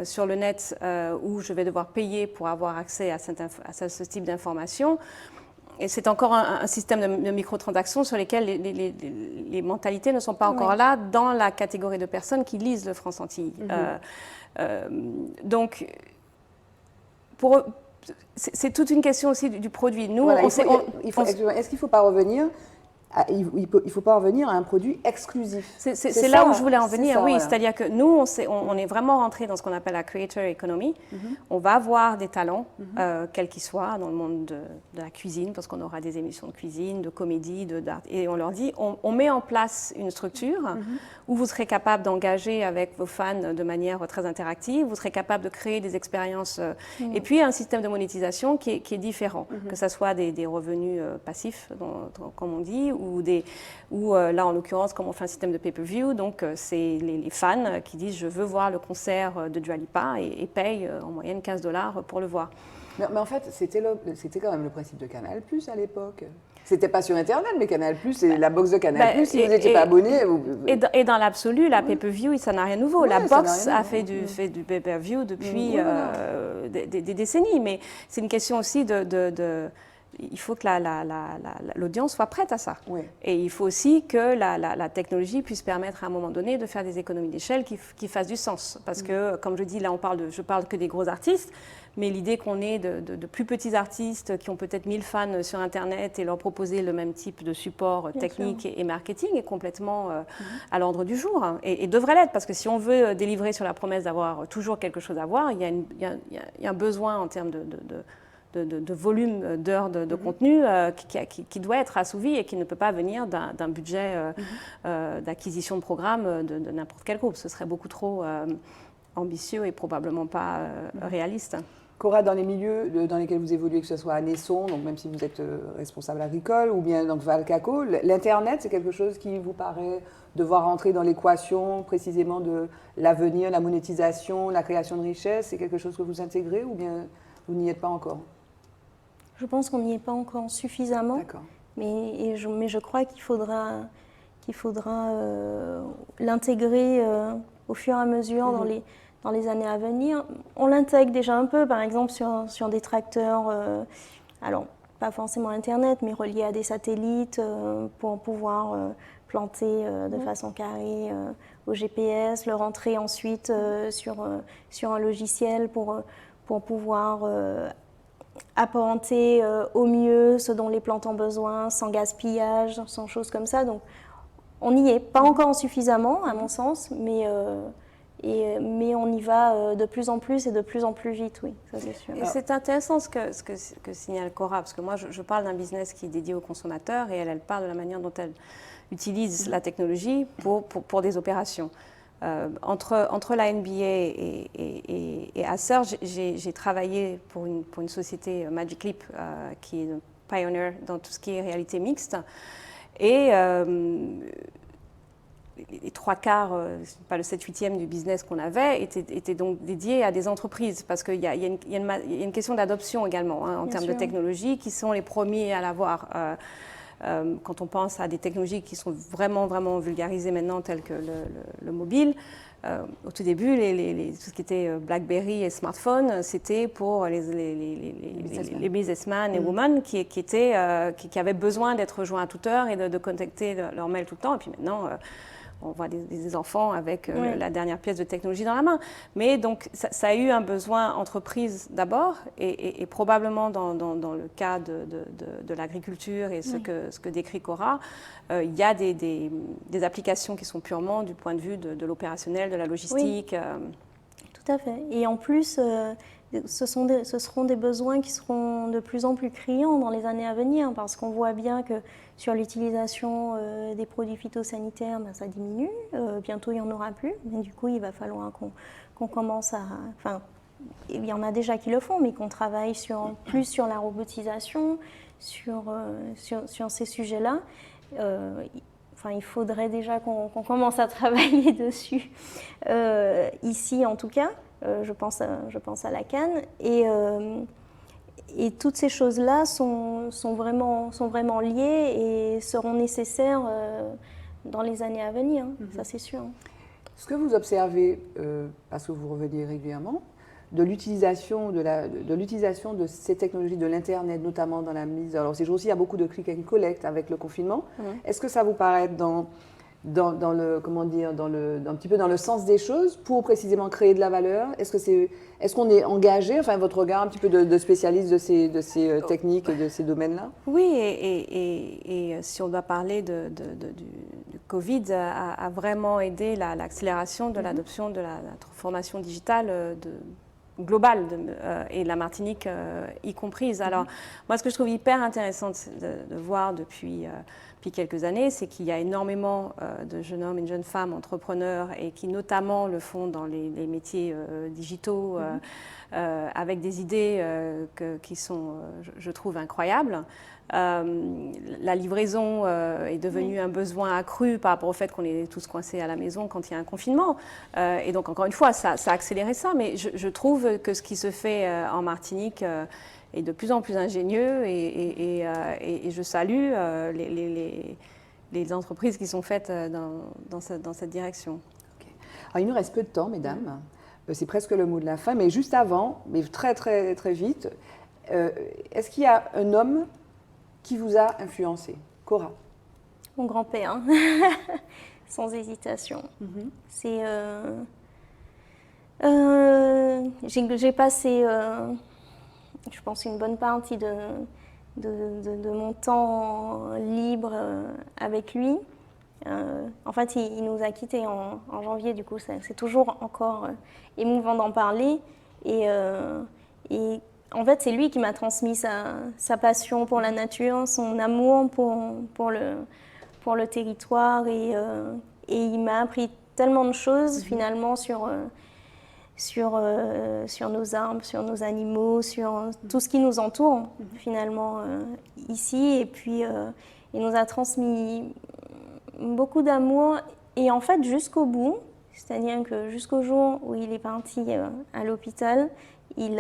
S3: sur le net où je vais devoir payer pour avoir accès à ce type d'informations, et c'est encore un système de microtransactions sur lesquels les mentalités ne sont pas encore là dans la catégorie de personnes qui lisent le France Antilles. Donc, c'est toute une question aussi du produit. Nous,
S2: voilà, est-ce qu'il ne faut pas revenir il faut pas revenir à un produit exclusif.
S3: C'est là où je voulais en venir, oui. Voilà. C'est-à-dire que nous, on est vraiment rentré dans ce qu'on appelle la creator economy. On va avoir des talents, quels qu'ils soient, dans le monde de la cuisine, parce qu'on aura des émissions de cuisine, de comédie, d'art. Et on leur dit, on met en place une structure où vous serez capable d'engager avec vos fans de manière très interactive, vous serez capable de créer des expériences, et puis un système de monétisation qui est différent, que ce soit des revenus passifs, comme on dit, ou là en l'occurrence comme on fait un système de pay-per-view, donc c'est les fans qui disent je veux voir le concert de Dua Lipa et payent en moyenne $15 pour le voir.
S2: Mais en fait c'était quand même le principe de Canal+ à l'époque. C'était pas sur Internet, mais Canal+, c'est la box de Canal+, si vous n'étiez pas abonné...
S3: Et dans l'absolu, la pay-per-view, ça n'a rien de nouveau. La box a fait du pay-per-view depuis des décennies, mais c'est une question aussi il faut que l'audience soit prête à ça. Oui. Et il faut aussi que la technologie puisse permettre à un moment donné de faire des économies d'échelle qui fassent du sens. Parce que, comme je dis, là je parle que des gros artistes, mais l'idée qu'on ait de plus petits artistes qui ont peut-être 1000 fans sur Internet et leur proposer le même type de support technique et marketing est complètement à l'ordre du jour, hein, et devrait l'être, parce que si on veut délivrer sur la promesse d'avoir toujours quelque chose à voir, il y a un besoin en termes de volume d'heures de contenu qui doit être assouvi et qui ne peut pas venir d'un budget d'acquisition de programmes de n'importe quel groupe. Ce serait beaucoup trop ambitieux et probablement pas réaliste.
S2: Cora, dans les milieux dans lesquels vous évoluez, que ce soit à Nesson, donc même si vous êtes responsable agricole, ou bien donc Valcaco, l'Internet, c'est quelque chose qui vous paraît devoir entrer dans l'équation précisément de l'avenir, la monétisation, la création de richesse? C'est quelque chose que vous intégrez ou bien vous n'y êtes pas encore?
S5: Je pense qu'on n'y est pas encore suffisamment, mais je crois qu'il faudra l'intégrer au fur et à mesure dans les années à venir. On l'intègre déjà un peu, par exemple sur des tracteurs, alors pas forcément Internet, mais reliés à des satellites pour pouvoir planter de façon carrée au GPS, le rentrer ensuite sur un logiciel pour pouvoir apporter au mieux ce dont les plantes ont besoin, sans gaspillage, sans choses comme ça. Donc on n'y est pas encore suffisamment, à mon sens, mais on y va de plus en plus et de plus en plus vite, oui, ça c'est sûr.
S3: Et c'est intéressant ce que signale Cora, parce que moi je parle d'un business qui est dédié aux consommateurs et elle parle de la manière dont elle utilise la technologie pour des opérations. Entre la NBA et Acer, j'ai travaillé pour une société Magic Leap qui est pioneer dans tout ce qui est réalité mixte. Et les 3/4, pas le 7/8e du business qu'on avait, étaient donc dédiés à des entreprises, parce qu'il y a une question d'adoption également, hein, en termes de technologie, qui sont les premiers à l'avoir. Quand on pense à des technologies qui sont vraiment, vraiment vulgarisées maintenant, telles que le mobile, au tout début, tout ce qui était BlackBerry et smartphone, c'était pour les businessmen et women qui avaient besoin d'être rejoints à toute heure et de connecter leur mail tout le temps. Et puis maintenant, on voit des enfants avec la dernière pièce de technologie dans la main. Mais donc, ça a eu un besoin entreprise d'abord, et probablement dans le cas de l'agriculture et ce que décrit Cora, il y a des applications qui sont purement du point de vue de l'opérationnel, de la logistique.
S5: Oui. Tout à fait. Et en plus, ce seront des besoins qui seront de plus en plus criants dans les années à venir, parce qu'on voit bien que sur l'utilisation des produits phytosanitaires, ça diminue. Bientôt, il n'y en aura plus. Mais du coup, il va falloir qu'on commence à... Enfin, il y en a déjà qui le font, mais qu'on travaille plus sur la robotisation, sur ces sujets-là. Il faudrait déjà qu'on commence à travailler dessus, ici en tout cas. Je pense à la canne. Et toutes ces choses-là sont vraiment liées et seront nécessaires dans les années à venir, ça c'est sûr.
S2: Ce que vous observez, parce que vous revenez régulièrement, de l'utilisation de ces technologies, de l'Internet, notamment dans la mise... Alors ces jours-ci, il y a beaucoup de click and collect avec le confinement. Est-ce que ça vous paraît dans le, comment dire, un petit peu dans le sens des choses pour précisément créer de la valeur? Est-ce qu'on est engagé, enfin votre regard un petit peu de spécialiste de ces techniques et de ces domaines-là?
S3: Oui, et si on doit parler du Covid, a vraiment aidé l'accélération de l'adoption de la transformation digitale globale, et la Martinique y comprise. Alors, moi, ce que je trouve hyper intéressant de voir depuis quelques années, c'est qu'il y a énormément de jeunes hommes et de jeunes femmes entrepreneurs et qui notamment le font dans les métiers digitaux, avec des idées qui sont, je trouve, incroyables. La livraison est devenue un besoin accru par rapport au fait qu'on est tous coincés à la maison quand il y a un confinement. Et donc, encore une fois, ça a accéléré ça. Mais je trouve que ce qui se fait en Martinique est de plus en plus ingénieux et je salue les entreprises qui sont faites dans cette direction.
S2: Okay. Alors, il nous reste peu de temps, mesdames. C'est presque le mot de la fin. Mais juste avant, mais très, très, très vite, est-ce qu'il y a un homme qui vous a influencé? Cora?
S5: Mon grand-père, sans hésitation. J'ai passé, je pense, une bonne partie de mon temps libre avec lui. En fait, il nous a quittés en janvier, du coup, c'est toujours encore émouvant d'en parler. Et en fait, c'est lui qui m'a transmis sa passion pour la nature, son amour pour le territoire. Et il m'a appris tellement de choses, finalement, sur nos arbres, sur nos animaux, sur tout ce qui nous entoure, finalement, ici. Et puis, il nous a transmis beaucoup d'amour, et en fait jusqu'au bout, c'est-à-dire que jusqu'au jour où il est parti à l'hôpital, il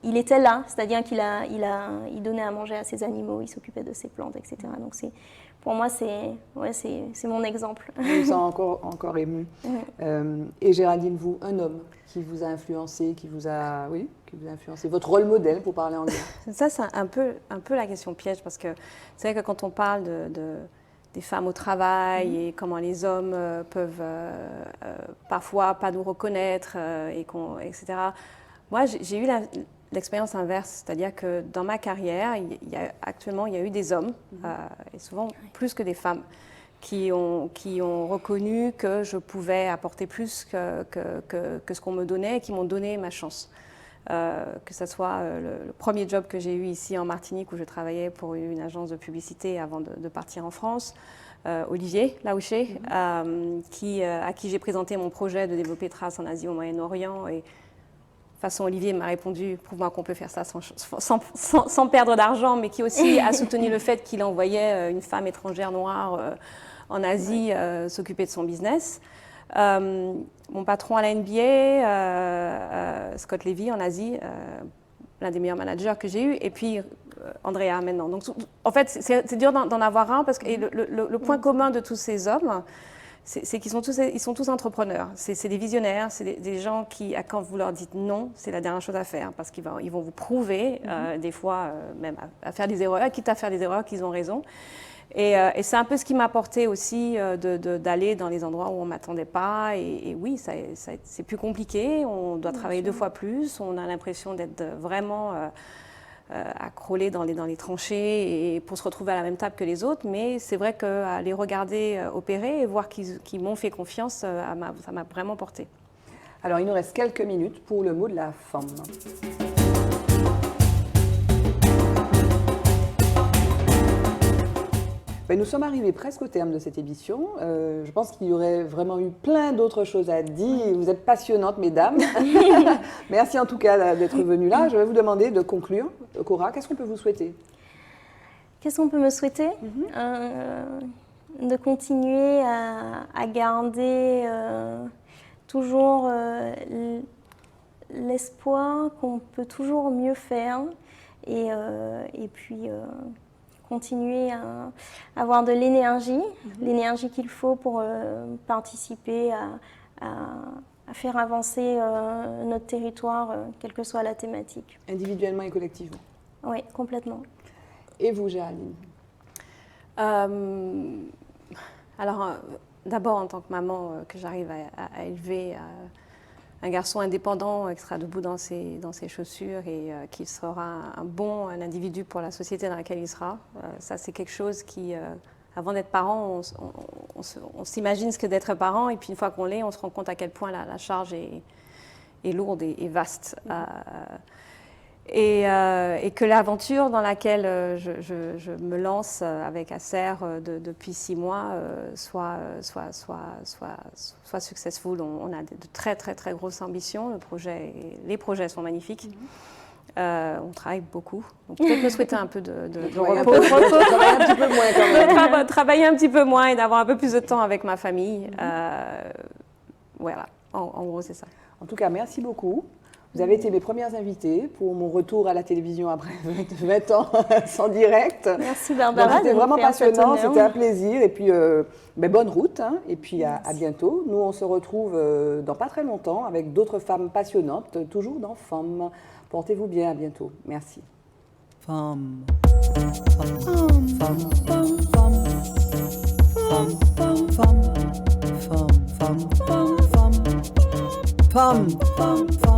S5: était là, c'est-à-dire il donnait à manger à ses animaux, il s'occupait de ses plantes, etc. Donc pour moi, c'est mon exemple.
S2: Je me sens encore émue. Et Géraldine, vous, un homme qui vous a influencé, qui vous a influencé, votre rôle modèle, pour parler anglais?
S3: Ça, c'est un peu la question piège, parce que c'est vrai que quand on parle des femmes au travail et comment les hommes peuvent parfois pas nous reconnaître, etc. Moi, j'ai eu l'expérience inverse, c'est-à-dire que dans ma carrière, actuellement, il y a eu des hommes, et souvent plus que des femmes, qui ont reconnu que je pouvais apporter plus que ce qu'on me donnait, et qui m'ont donné ma chance. Que ce soit le premier job que j'ai eu ici en Martinique, où je travaillais pour une agence de publicité avant de partir en France, Olivier Laouché, à qui j'ai présenté mon projet de développer Trace en Asie, au Moyen-Orient. Et de toute façon, Olivier m'a répondu, prouve-moi qu'on peut faire ça sans perdre d'argent, mais qui aussi a soutenu le fait qu'il envoyait une femme étrangère noire en Asie s'occuper de son business. Mon patron à la NBA, Scott Levy en Asie, l'un des meilleurs managers que j'ai eu, et puis Andrea maintenant. Donc, en fait, c'est dur d'en avoir un, parce que le point commun de tous ces hommes, c'est qu'ils sont tous entrepreneurs. C'est des visionnaires, c'est des gens qui, quand vous leur dites non, c'est la dernière chose à faire, parce qu'ils vont vous prouver, des fois même à faire des erreurs, quitte à faire des erreurs, qu'ils ont raison. Et c'est un peu ce qui m'a apporté aussi d'aller dans les endroits où on ne m'attendait pas. Et oui, c'est plus compliqué, on doit travailler 2 fois plus, on a l'impression d'être vraiment accrollé dans les tranchées et pour se retrouver à la même table que les autres. Mais c'est vrai qu'à les regarder opérer et voir qu'ils m'ont fait confiance, ça m'a vraiment porté.
S2: Alors, il nous reste quelques minutes pour le mot de la femme. Ben, nous sommes arrivés presque au terme de cette émission. Je pense qu'il y aurait vraiment eu plein d'autres choses à dire. Vous êtes passionnantes, mesdames. Merci en tout cas d'être venues là. Je vais vous demander de conclure. Cora, qu'est-ce qu'on peut vous souhaiter?
S5: Qu'est-ce qu'on peut me souhaiter? De continuer à garder toujours l'espoir qu'on peut toujours mieux faire, et puis continuer à avoir de l'énergie, l'énergie qu'il faut pour participer à faire avancer notre territoire, quelle que soit la thématique.
S2: Individuellement et collectivement.
S5: Oui, complètement.
S2: Et vous, Géraldine?
S3: Alors, d'abord, en tant que maman, que j'arrive à élever un garçon indépendant qui sera debout dans ses chaussures et qui sera un individu pour la société dans laquelle il sera. Ça, c'est quelque chose qui, avant d'être parent, on s'imagine ce que d'être parent, et puis une fois qu'on l'est, on se rend compte à quel point la charge est lourde et vaste. Et que l'aventure dans laquelle je me lance avec Acer depuis 6 mois soit successful. On a de très très très grosses ambitions. Les projets sont magnifiques. On travaille beaucoup. Donc peut-être me souhaiter un peu de repos.
S2: Travailler un petit peu moins quand même.
S3: Travailler un petit peu moins et d'avoir un peu plus de temps avec ma famille. Voilà, en gros c'est ça.
S2: En tout cas, merci beaucoup. Vous avez été mes premières invitées pour mon retour à la télévision après 20 ans sans direct.
S5: Merci Barbara.
S2: C'était vraiment passionnant, c'était un plaisir. Et puis, bonne route. Hein, et puis, à bientôt. Nous, on se retrouve dans pas très longtemps avec d'autres femmes passionnantes, toujours dans Femmes. Portez-vous bien, à bientôt. Merci.
S1: Femme. Femme. Femme. Femme. Femme. Femme. Femme. Femme. Femme. Femme. femme, femme, femme.